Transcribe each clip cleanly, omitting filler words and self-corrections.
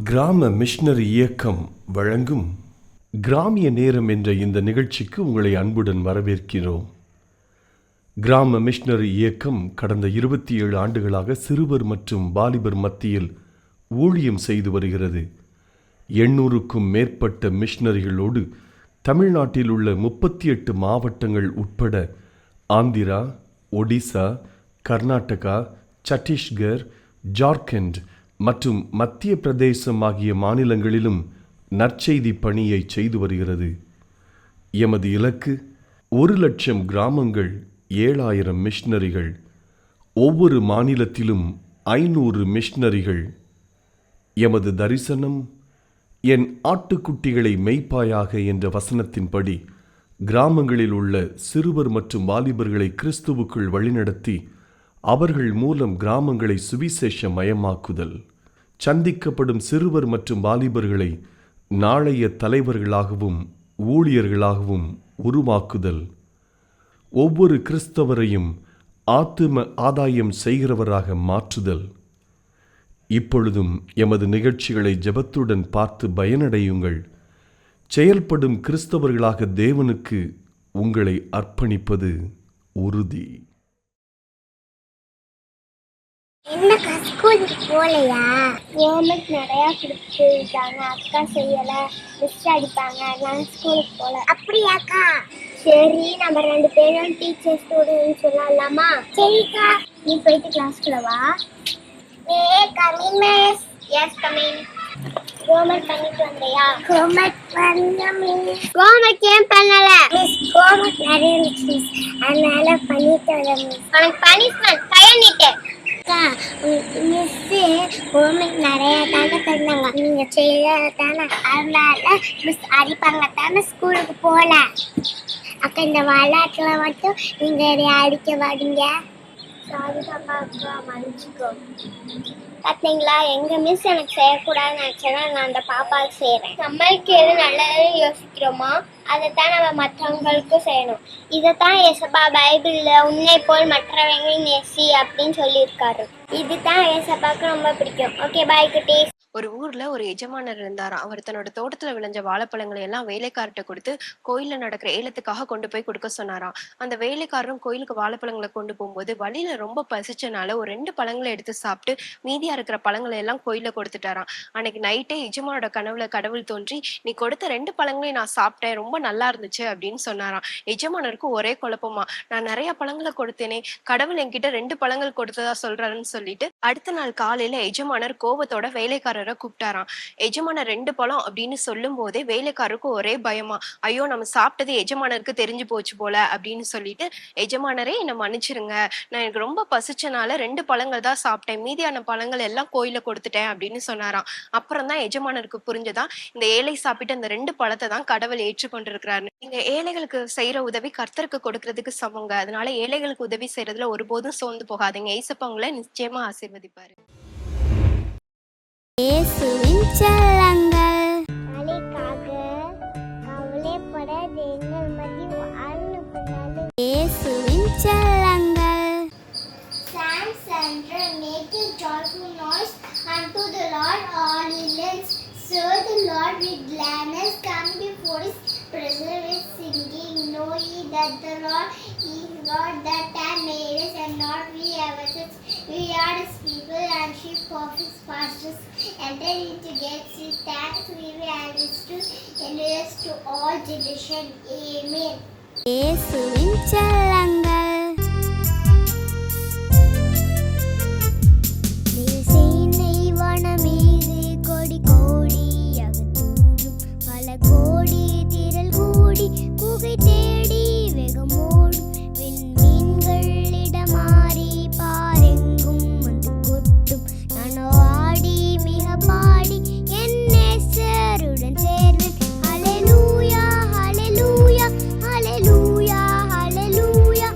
கிராம மிஷனரி இயக்கம் வழங்கும் கிராமிய நேரம் என்ற இந்த நிகழ்ச்சிக்கு உங்களை அன்புடன் வரவேற்கிறோம். கிராம மிஷனரி இயக்கம் கடந்த 27 ஆண்டுகளாக சிறுவர் மற்றும் வாலிபர் மத்தியில் ஊழியம் செய்து வருகிறது. 800க்கும் மேற்பட்ட மிஷனரிகளோடு தமிழ்நாட்டில் உள்ள 38 மாவட்டங்கள் உட்பட ஆந்திரா, ஒடிசா, கர்நாடகா, சத்தீஸ்கர், ஜார்க்கண்ட் மற்றும் மத்திய பிரதேசம் ஆகிய மாநிலங்களிலும் நற்செய்தி பணியை செய்து வருகிறது. எமது இலக்கு 1,00,000 கிராமங்கள், 7,000 மிஷனரிகள், ஒவ்வொரு மாநிலத்திலும் 500 மிஷனரிகள். எமது தரிசனம் என் ஆட்டுக்குட்டிகளை மேய்ப்பாயாக என்ற வசனத்தின்படி கிராமங்களில் உள்ள சிறுவர் மற்றும் வாலிபர்களை கிறிஸ்துவுக்குள் வழிநடத்தி அவர்கள் மூலம் கிராமங்களை சுவிசேஷ மயமாக்குதல், சந்திக்கப்படும் சிறுவர் மற்றும் வாலிபர்களை நாளைய தலைவர்களாகவும் ஊழியர்களாகவும் உருவாக்குதல், ஒவ்வொரு கிறிஸ்தவரையும் ஆத்தும ஆதாயம் செய்கிறவராக மாற்றுதல். இப்பொழுதும் எமது நிகழ்ச்சிகளை ஜெபத்துடன் பார்த்து பயனடையுங்கள். செயல்படும் கிறிஸ்தவர்களாக தேவனுக்கு உங்களை அர்ப்பணிப்பது உறுதி. என்னக்கா ஸ்கூலுக்கு போகலையா? ஹோம்ஒர்க் நிறையா கொடுத்துருக்காங்க, அக்கா செய்யலை, மிஸ் அடிப்பாங்க, நான் ஸ்கூலுக்கு போகல. அப்படியாக்கா? சரி, நம்ம 2 பேரும் டீச்சர் ஸ்டூடெண்ட் சொல்லலாமா? சரிக்கா, நீ போயிட்டு கிளாஸ்க்குள்ள வா. Coming miss. Yes coming. Homework பண்ணிட்டு வந்தியா? ஹோம்ஒர்க் பண்ணல மிஸ். ஹோம்ஒர்க் ஏன் பண்ணல மிஸ்? ஹோம்ஒர்க் நிறைய இருந்துச்சு மிஸ், அதனால பண்ணிட்டு வரேன் மிஸ். உனக்கு பனிஷ்மெண்ட் கையணிட்டு மிஸ்ஸு ஹோம்ஒர்க் நிறையா தானே தந்தாங்க, நீங்கள் செய்ய தானே, அதனால மிஸ் அடிப்பாங்க தானே ஸ்கூலுக்கு போகல. அக்கா, இந்த விளையாட்டில் மட்டும் நீங்கள் எதையா அடிக்க வாடிங்க. சாரி பாப்பா, அக்கா மன்னிச்சுக்கோ. பார்த்தீங்களா, எங்கள் மிஸ் எனக்கு செய்யக்கூடாதுன்னு நினச்சேன்னா நான் அந்த பாப்பாவுக்கு செய்கிறேன். நம்மளுக்கு எது நல்லதுன்னு யோசிக்கிறோமோ அதைத்தான் நம்ம மற்றவங்களுக்கும் செய்யணும். இதைத்தான் ஏசப்பா பைபிளில் உன்னை போல் மற்றவங்களை நேசி அப்படின்னு சொல்லியிருக்காரு. இதுதான் ஏசப்பாவுக்கு ரொம்ப பிடிக்கும். ஓகே, பாய் குட்டீஸ். ஒரு ஊர்ல ஒரு எஜமானர் இருந்தாராம். அவர் தன்னோட தோட்டத்துல விளைஞ்ச வாழைப்பழங்களை எல்லாம் வேலைக்காரர்கிட்ட கொடுத்து கோயில்ல நடக்கிற ஏலத்துக்காக கொண்டு போய் கொடுக்க சொன்னாராம். அந்த வேலைக்காரரும் கோயிலுக்கு வாழைப்பழங்களை கொண்டு போகும்போது வழியில ரொம்ப பசிச்சனால ஒரு 2 பழங்களை எடுத்து சாப்பிட்டு மீதியா இருக்கிற பழங்களை எல்லாம் கோயில்ல கொடுத்துட்டாராம். அன்னைக்கு நைட்டே எஜமானோட கனவுல கடவுள் தோன்றி, நீ கொடுத்த 2 பழங்களையும் நான் சாப்பிட்டேன், ரொம்ப நல்லா இருந்துச்சு அப்படின்னு சொன்னாராம். எஜமானருக்கு ஒரே குழப்பமா, நான் நிறைய பழங்களை கொடுத்தேனே, கடவுள் என்கிட்ட 2 பழங்கள் கொடுத்ததா சொல்றாருன்னு சொல்லிட்டு அடுத்த நாள் காலையில எஜமானர் கோபத்தோட வேலைக்காரர் கூப்பிட்டாராம். எஜமானர் 2 பழம் அப்படின்னு சொல்லும் போதே வேலைக்காரருக்கு ஒரே பயமா, ஐயோ நம்ம சாப்பிட்டது எஜமானருக்கு தெரிஞ்சு போச்சு போல அப்படின்னு சொல்லிட்டு, எஜமானரே என்னை மன்னிச்சிருங்க, நான் எனக்கு ரொம்ப பசிச்சனால 2 பழங்கள் தான் சாப்பிட்டேன், மீதியான பழங்கள் எல்லாம் கோயில கொடுத்துட்டேன் அப்படின்னு சொன்னாராம். அப்புறம் தான் எஜமானருக்கு புரிஞ்சதா, இந்த ஏழை சாப்பிட்டு அந்த 2 பழத்தை தான் கடவுள் ஏற்றுக்கொண்டிருக்கிறாரு. நீங்க ஏழைகளுக்கு செய்யற உதவி கர்த்தருக்கு கொடுக்கறதுக்கு சமங்க. அதனால ஏழைகளுக்கு உதவி செய்யறதுல ஒருபோதும் சோர்ந்து போகாதீங்க. ஏசப்பா உங்களை நிச்சயமா ஆசீர்வதிப்பாரு. இயேசுவின் செல்லங்கள். நாளைக்காக கவலைப்படாத, எங்கள் மதியம் வாழ்ந்து இயேசுவின் செல்லங்கள். Psalms 100, making joyful noise unto the Lord all ye lands. Serve the Lord with gladness, come before his presence with singing. Know ye that the Lord is God, that hath made us, and not we ourselves. We are his people, and sheep of his pastures. Enter into gates with thanks, we will address to endurance to all generation. Amen. இயேசுவின் செல்லங்கள். வனமீது கொடி கோடியாக தோன்றும் பல கோடி திரள் கூடி குகை தேடி வேகமோடும் விண்மீன்களிடமாறி பாரெங்கும் வந்து கொட்டும். நானோ ஆடி மிக பாடி என் நேசருடன் சேர்வேன். ஹல்லேலூயா ஹல்லேலூயா ஹல்லேலூயா ஹல்லேலூயா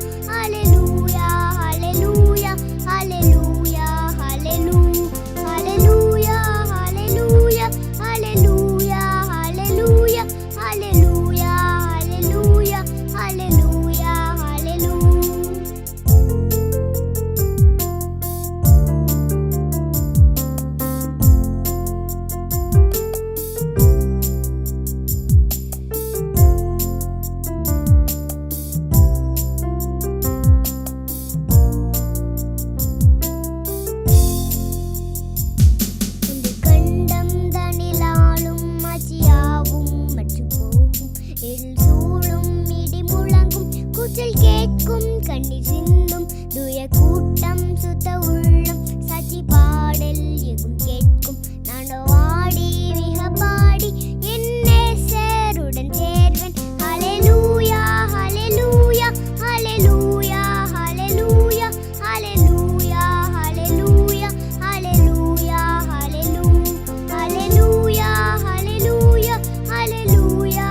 கூட்டம் சுத்த உள்ளம் சாட்சி பாடல் எங்கும் கேட்கும். நானோ ஆடி மிக பாடி என் நேசருடன் சேர்வேன். ஹல்லேலூயா ஹல்லேலூயா ஹல்லேலூயா ஹல்லேலூயா ஹல்லேலூயா ஹல்லேலூயா ஹல்லேலூயா ஹல்லேலூயா ஹல்லேலூயா ஹல்லேலூயா ஹல்லேலூயா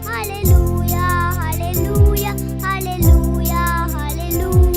ஹல்லேலூயா ஹல்லேலூயா ஹல்லேலூயா ஹல்லேலூயா.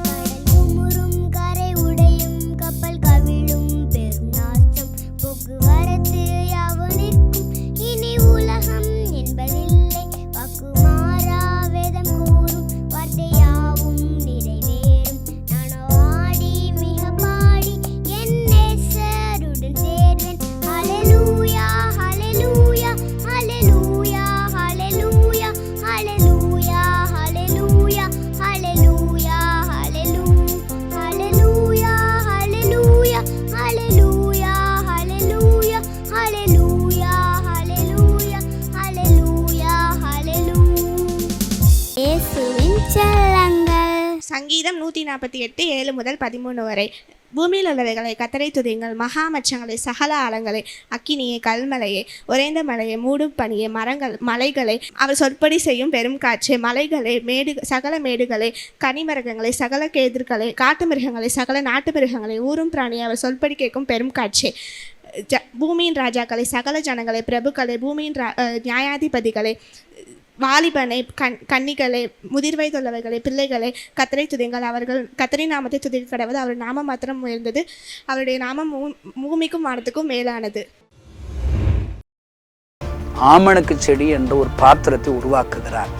கடல் குமுறும் கரை உடையும் கப்பல் கவிழும் பெரும் நாசம் போக்குவரத்து யாவும் நிற்கும். இனி உலகம் என்பதில்லை வாக்கு மாறா வேதம் கூறும் வார்த்தை யாவும் நிறைவேறும். நானோ ஆடி மிக பாடி என் நேசருடன் சேர்வேன். ஹல்லேலூயா ஹல்லேலூயா ஹல்லேலூயா ஹல்லேலூயா ஹல்லேலூயா ஹல்லேலூயா ஹல்லேலூயா ஹல்லேலூயா ஹல்லேலூயா ஹல்லேலூயா ஹல்லேலூயா ஹல்லேலூயா ஹல்லேலூயா ஹல்லேலூயா ஹல்லேலூயா. இயேசுவின் செல்லங்கள். சங்கீதம் 148 7 முதல் 13 வரை. பூமியில் உள்ளவைகளை கத்தரை துதியுங்கள், மகாமச்சங்களை, சகல ஆழங்களை, அக்கினியை, கல்மலையை, உறைந்த மலையை, மூடும் பனியை, மலைகளை, அவர் சொற்படி செய்யும் பெரும் காற்றை, மலைகளை, சகல மேடுகளை, கனிமரகங்களை, சகல கேதுர்களை, காட்டு மிருகங்களை, சகல நாட்டு மிருகங்களை, ஊரும் பிராணியை, அவர் சொற்படி கேட்கும் பெரும் காற்றை, பூமியின் ராஜாக்களை, சகல ஜனங்களை, பிரபுக்களை, பூமியின் நியாயாதிபதிகளை, வாலிபனை, கன்னிகளை, முதிர் வயதுள்ளவர்களை, பிள்ளைகளை கத்தரை துதியுங்கள். அவர்கள் கத்தரை நாமத்தை துதிக்க கடவுது. அவர் நாமம் மாத்திரம் உயர்ந்தது. அவருடைய நாமம் பூமிக்கும் வானத்துக்கும் மேலானது. ஆமணக்கு செடி என்ற ஒரு பாத்திரத்தை உருவாக்குகிறார்.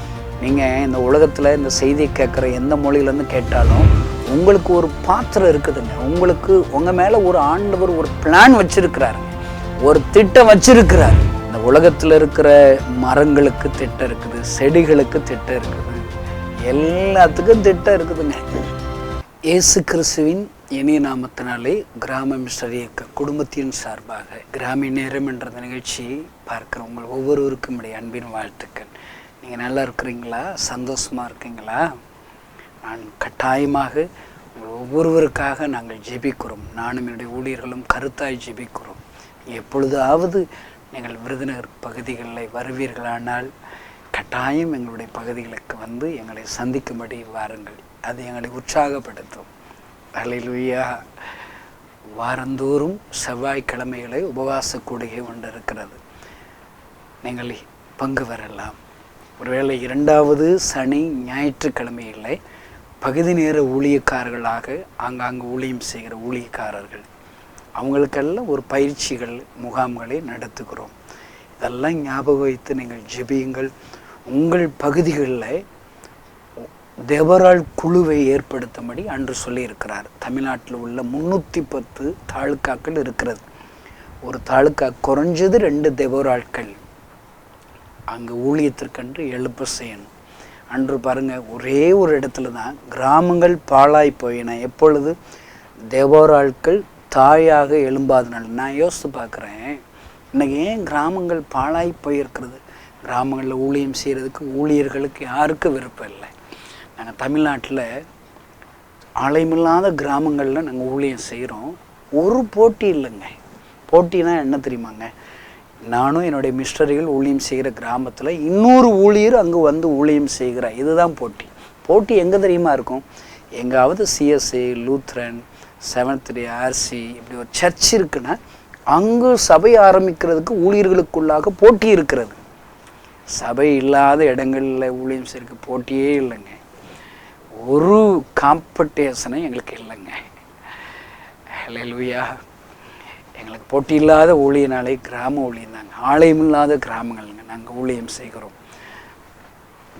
நீங்கள் இந்த உலகத்தில் இந்த செய்தியை கேட்குற எந்த மொழியிலேருந்து கேட்டாலும் உங்களுக்கு ஒரு பாத்திரம் இருக்குதுங்க. உங்களுக்கு உங்கள் மேலே ஒரு ஆண்டவர் ஒரு பிளான் வச்சுருக்கிறாருங்க, ஒரு திட்டம் வச்சிருக்கிறார். இந்த உலகத்தில் இருக்கிற மரங்களுக்கு திட்டம் இருக்குது, செடிகளுக்கு திட்டம் இருக்குது, எல்லாத்துக்கும் திட்டம் இருக்குதுங்க. இயேசு கிறிஸ்துவின் இனிய நாமத்தினாலே கிராம மிஷனரி இயக்க குடும்பத்தின் சார்பாக கிராமிய நேரம் என்ற நிகழ்ச்சியை பார்க்குற உங்கள் ஒவ்வொருவருக்கும் என்னுடைய அன்பின் வாழ்த்துக்கள். நீங்கள் நல்லா இருக்கிறீங்களா? சந்தோஷமாக இருக்கீங்களா? நான் கட்டாயமாக உங்கள் ஒவ்வொருவருக்காக நாங்கள் ஜெபிக்கிறோம். நானும் என்னுடைய ஊழியர்களும் கருத்தாய் ஜெபிக்கிறோம். எப்பொழுதாவது நீங்கள் விருதுநகர் பகுதிகளில் வருவீர்களானால் கட்டாயம் எங்களுடைய பகுதிகளுக்கு வந்து எங்களை சந்திக்கும்படி வாருங்கள். அது எங்களை உற்சாகப்படுத்தும். ஹல்லேலூயா. வாரந்தோறும் செவ்வாய்க்கிழமைகளை உபவாச கூடுகை ஒன்று இருக்கிறது. நீங்கள் பங்கு வரலாம். ஒருவேளை 2வது சனி ஞாயிற்றுக்கிழமைகளை பகுதி நேர ஊழியக்காரர்களாக ஆங்காங்கு ஊழியம் செய்கிற ஊழியக்காரர்கள் அவங்களுக்கெல்லாம் ஒரு பயிற்சிகள் முகாம்களை நடத்துகிறோம். இதெல்லாம் ஞாபகம் வைத்து நீங்கள் ஜெபியுங்கள். உங்கள் பகுதிகளில் தேவரால் குழுவை ஏற்படுத்தும்படி அன்று சொல்லியிருக்கிறார். தமிழ்நாட்டில் உள்ள 310 தாலுக்காக்கள் இருக்கிறது. ஒரு தாலுக்கா குறைஞ்சது 2 தேவராட்கள் அங்கே ஊழியத்திற்கென்று எழுப்ப செய்யணும். அன்று பாருங்கள், ஒரே ஒரு இடத்துல தான் கிராமங்கள் பாழாய் போயின. எப்பொழுது தேவராட்கள் தாயாக எழும்பாதனால. நான் யோசித்து பார்க்குறேன், இன்றைக்கி ஏன் கிராமங்கள் பாழாய் போயிருக்கிறது? கிராமங்களில் ஊழியம் செய்கிறதுக்கு ஊழியர்களுக்கு யாருக்கு விருப்பம் இல்லை. நாங்கள் தமிழ்நாட்டில் ஆலயமில்லாத கிராமங்களில் நாங்கள் ஊழியம் செய்கிறோம். ஒரு போட்டி இல்லைங்க. போட்டினா என்ன தெரியுமாங்க? நானும் என்னுடைய மிஸ்டரிகள் ஊழியம் செய்கிற கிராமத்தில் இன்னொரு ஊழியர் அங்கே வந்து ஊழியம் செய்கிறார். இதுதான் போட்டி. போட்டி எங்கே தெரியுமா இருக்கும்? எங்காவது CSI, Lutheran, 7th Day RC இப்படி ஒரு சர்ச் இருக்குன்னா அங்கு சபை ஆரம்பிக்கிறதுக்கு ஊழியர்களுக்குள்ளாக போட்டி இருக்கிறது. சபை இல்லாத இடங்களில் ஊழியம் செய்யறதுக்கு போட்டியே இல்லைங்க. ஒரு காம்படிஷனே எங்களுக்கு இல்லைங்க. ஹல்லேலூயா. எங்களுக்கு போட்டி இல்லாத ஊழியனாலே கிராம ஊழியம் தாங்க. ஆலயம் இல்லாத கிராமங்கள்ங்க நாங்கள் ஊழியம் செய்கிறோம்.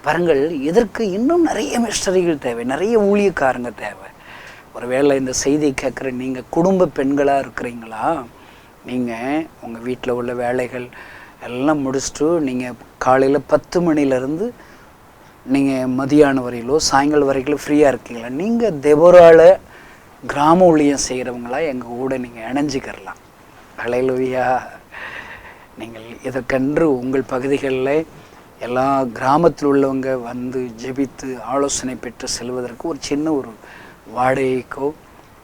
பாருங்கள், இதற்கு இன்னும் நிறைய மிஸ்டரிகள் தேவை, நிறைய ஊழியக்காரங்க தேவை. ஒருவேளை இந்த செய்தியை கேட்குற நீங்கள் குடும்ப பெண்களாக இருக்கிறீங்களா? நீங்கள் உங்கள் வீட்டில் உள்ள வேலைகள் எல்லாம் முடிச்சுட்டு நீங்கள் காலையில் 10 மணிலேருந்து நீங்கள் மதியானம் வரையிலோ சாயங்காலம் வரைக்கும் ஃப்ரீயாக இருக்கீங்களா, நீங்கள் தெபோரால கிராம ஊழியம் செய்கிறவங்களா எங்கள் கூட நீங்கள் இணைஞ்சிக்கிறலாம். ஹல்லேலூயா. நீங்கள் இதற்கென்று உங்கள் பகுதிகளில் எல்லா கிராமத்தில் உள்ளவங்க வந்து ஜெபித்து ஆலோசனை பெற்று செல்வதற்கு ஒரு சின்ன ஒரு வாடகைக்கோ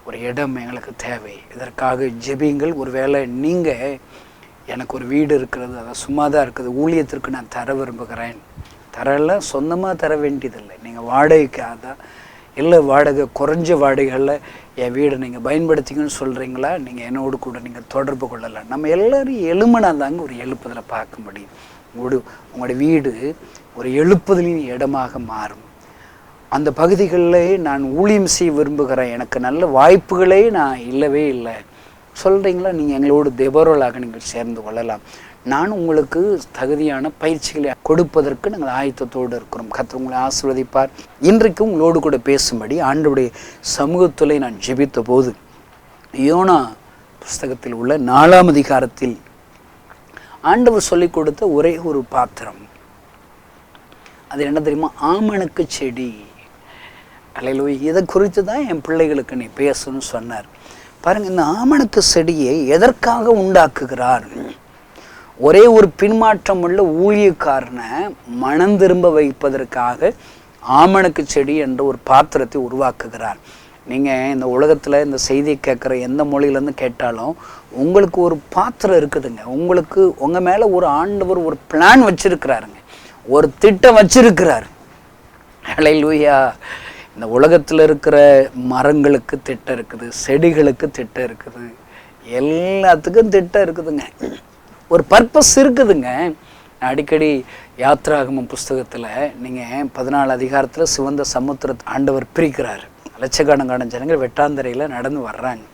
ஒரு இடம் எங்களுக்கு தேவை. இதற்காக ஜெபிங்கள். ஒருவேளை நீங்கள் எனக்கு ஒரு வீடு இருக்கிறது, அதை சும்மா தான் இருக்குது, ஊழியத்திற்கு நான் தர விரும்புகிறேன், தரெல்லாம் சொந்தமாக தர வேண்டியதில்லை, நீங்கள் வாடகைக்காக தான், இல்லை வாடகை குறைஞ்ச வாடகைகளில் என் வீடை நீங்கள் பயன்படுத்திங்கன்னு சொல்கிறீங்களா, நீங்கள் என்னோடு கூட நீங்கள் தொடர்பு கொள்ளலாம். நம்ம எல்லோரும் எழுமனா தாங்க ஒரு எழுப்புதலை பார்க்க முடியும். உங்களோட வீடு ஒரு எழுப்புதலின் இடமாக மாறும். அந்த பகுதிகளில் நான் ஊழியம் செய்ய விரும்புகிறேன், எனக்கு நல்ல வாய்ப்புகளே நான் இல்லவே இல்லை சொல்கிறீங்களா, நீங்கள் எங்களோடு தெபோராலாக நீங்கள் சேர்ந்து கொள்ளலாம். நான் உங்களுக்கு தகுதியான பயிற்சிகளை கொடுப்பதற்கு நாங்கள் ஆயத்தத்தோடு இருக்கிறோம். கர்த்தர் உங்களை ஆசீர்வதிப்பார். இன்றைக்கு உங்களோடு கூட பேசும்படி ஆண்டவருடைய சமூகத்தில் நான் ஜெபித்த போது யோனா புஸ்தகத்தில் உள்ள 4ஆம் அதிகாரத்தில் ஆண்டவர் சொல்லிக் கொடுத்த ஒரே ஒரு பாத்திரம், அது என்ன தெரியுமா? ஆமணக்கு செடி. அல்லேலூயா. இதை குறித்து தான் என் பிள்ளைகளுக்கு நீ பேசணும்னு சொன்னார். பாருங்கள், இந்த ஆமணக்கு செடியை எதற்காக உண்டாக்குகிறார்? ஒரே ஒரு பின்மாற்றம் உள்ள ஊழியக்காரனை மனம் திரும்ப வைப்பதற்காக ஆமணக்கு செடி என்ற ஒரு பாத்திரத்தை உருவாக்குகிறார். நீங்கள் இந்த உலகத்தில் இந்த செய்தியை கேட்குற எந்த மொழியிலேருந்து கேட்டாலும் உங்களுக்கு ஒரு பாத்திரம் இருக்குதுங்க. உங்களுக்கு உங்கள் மேலே ஒரு ஆண்டவர் ஒரு பிளான் வச்சுருக்கிறாருங்க, ஒரு திட்டம் வச்சிருக்கிறார். ஹல்லேலூயா. இந்த உலகத்தில் இருக்கிற மரங்களுக்கு திட்டம் இருக்குது, செடிகளுக்கு திட்டம் இருக்குது, எல்லாத்துக்கும் திட்டம் இருக்குதுங்க, ஒரு பர்பஸ் இருக்குதுங்க. அடிக்கடி யாத்ராகமம் புஸ்தகத்தில் நீங்கள் 14 அதிகாரத்தில் சிவந்த சமுத்திரத்தை ஆண்டவர் பிரிக்கிறார். லட்சக்கணக்கான ஜனங்கள் வெட்டாந்தரையில் நடந்து வர்றாங்க.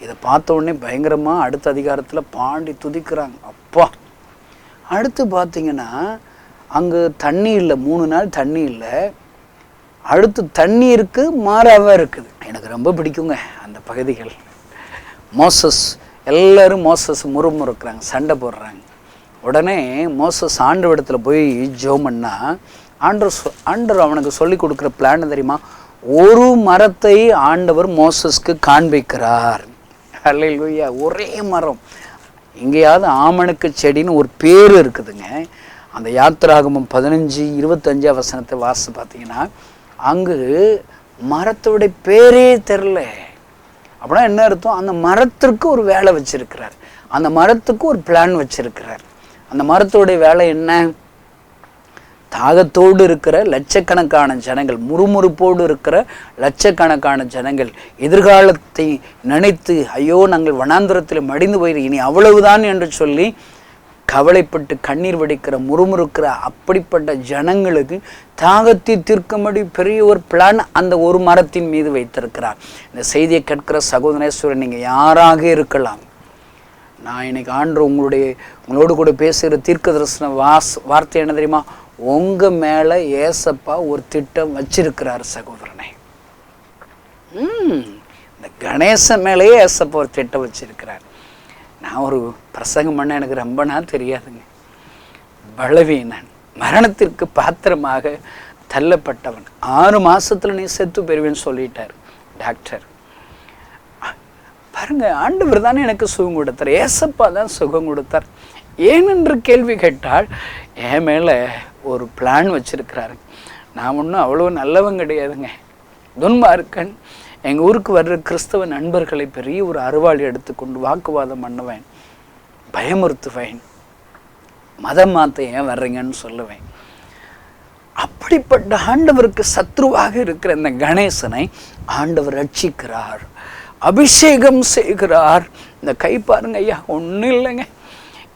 இதை பார்த்த உடனே பயங்கரமாக அடுத்த அதிகாரத்தில் பாண்டி துதிக்கிறாங்க. அப்பா, அடுத்து பார்த்தீங்கன்னா அங்கே தண்ணி இல்லை, 3 நாள் தண்ணி இல்லை. அடுத்து தண்ணீருக்கு மாறாவாக இருக்குது. எனக்கு ரொம்ப பிடிக்குங்க அந்த பகுதிகள். மோசஸ் எல்லோரும் மோசஸ் முறுமுறுக்கிறாங்க, சண்டை போடுறாங்க. உடனே மோசஸ் ஆண்டவரிடத்தில் போய் ஜெபம் பண்ணா ஆண்டவர் அவனுக்கு சொல்லி கொடுக்குற பிளான் தெரியுமா? ஒரு மரத்தை ஆண்டவர் மோசஸ்க்கு காண்பிக்கிறார். ஹல்லேலூயா. ஒரே மரம். எங்கேயாவது ஆமணக்கு செடின்னு ஒரு பேர் இருக்குதுங்க. அந்த யாத்ராகமம் 15:25 வசனத்தை வாசி பார்த்தீங்கன்னா அங்கு மரத்தோடைய பேரே தெரில. அப்படின்னா என்ன அர்த்தம்? அந்த மரத்திற்கு ஒரு வேலை வச்சிருக்கிறார், அந்த மரத்துக்கு ஒரு பிளான் வச்சிருக்கிறார். அந்த மரத்தோடைய வேலை என்ன? தாகத்தோடு இருக்கிற லட்சக்கணக்கான ஜனங்கள், முறுமுறுப்போடு இருக்கிற லட்சக்கணக்கான ஜனங்கள் எதிர்காலத்தை நினைத்து ஐயோ நாங்கள் வனாந்திரத்தில் மடிந்து போயிரு இனி அவ்வளவுதான் என்று சொல்லி கவலைப்பட்டு கண்ணீர் வடிக்கிற முறுமுறுக்கிற அப்படிப்பட்ட ஜனங்களுக்கு தாகத்தை தீர்க்கும்படி பெரிய ஒரு பிளான் அந்த ஒரு மரத்தின் மீது வைத்திருக்கிறார். இந்த செய்தியை கேட்கிற சகோதரேஸ்வரன், நீங்கள் யாராக இருக்கலாம், நான் இன்னைக்கு ஆண்டு உங்களோடு கூட பேசுகிற தீர்க்க தரிசன வார்த்தை என்ன தெரியுமா? உங்கள் மேலே ஏசப்பா ஒரு திட்டம் வச்சிருக்கிறார் சகோதரனே. இந்த கணேசன் மேலேயே ஏசப்பா ஒரு திட்டம் வச்சிருக்கிறார். நான் ஒரு பிரசங்கம் பண்ண எனக்கு ரொம்ப நாள் தெரியாதுங்க. பலவீனன், மரணத்திற்கு பாத்திரமாக தள்ளப்பட்டவன், 6 மாசத்துல நீ செத்து பெறுவேன்னு சொல்லிட்டார் டாக்டர். பாருங்க, ஆண்டவர் தானே எனக்கு சுகம் கொடுத்தார், ஏசப்பா தான் சுகம் கொடுத்தார். ஏனென்று கேள்வி கேட்டால் என் மேலே ஒரு பிளான் வச்சிருக்கிறாரு. நான் ஒன்றும் அவ்வளோ நல்லவன் கிடையாதுங்க, துன்மார்க்கன். எங்கள் ஊருக்கு வர்ற கிறிஸ்தவ நண்பர்களை பெரிய ஒரு அருவாளி எடுத்துக்கொண்டு வாக்குவாதம் பண்ணுவேன், பயமுறுத்துவேன், மதம் மாற்ற ஏன் வர்றீங்கன்னு சொல்லுவேன். அப்படிப்பட்ட ஆண்டவருக்கு சத்ருவாக இருக்கிற இந்த கணேசனை ஆண்டவர் ரட்சிக்கிறார், அபிஷேகம் செய்கிறார். இந்த கை பாருங்க ஐயா, ஒன்றும் இல்லைங்க,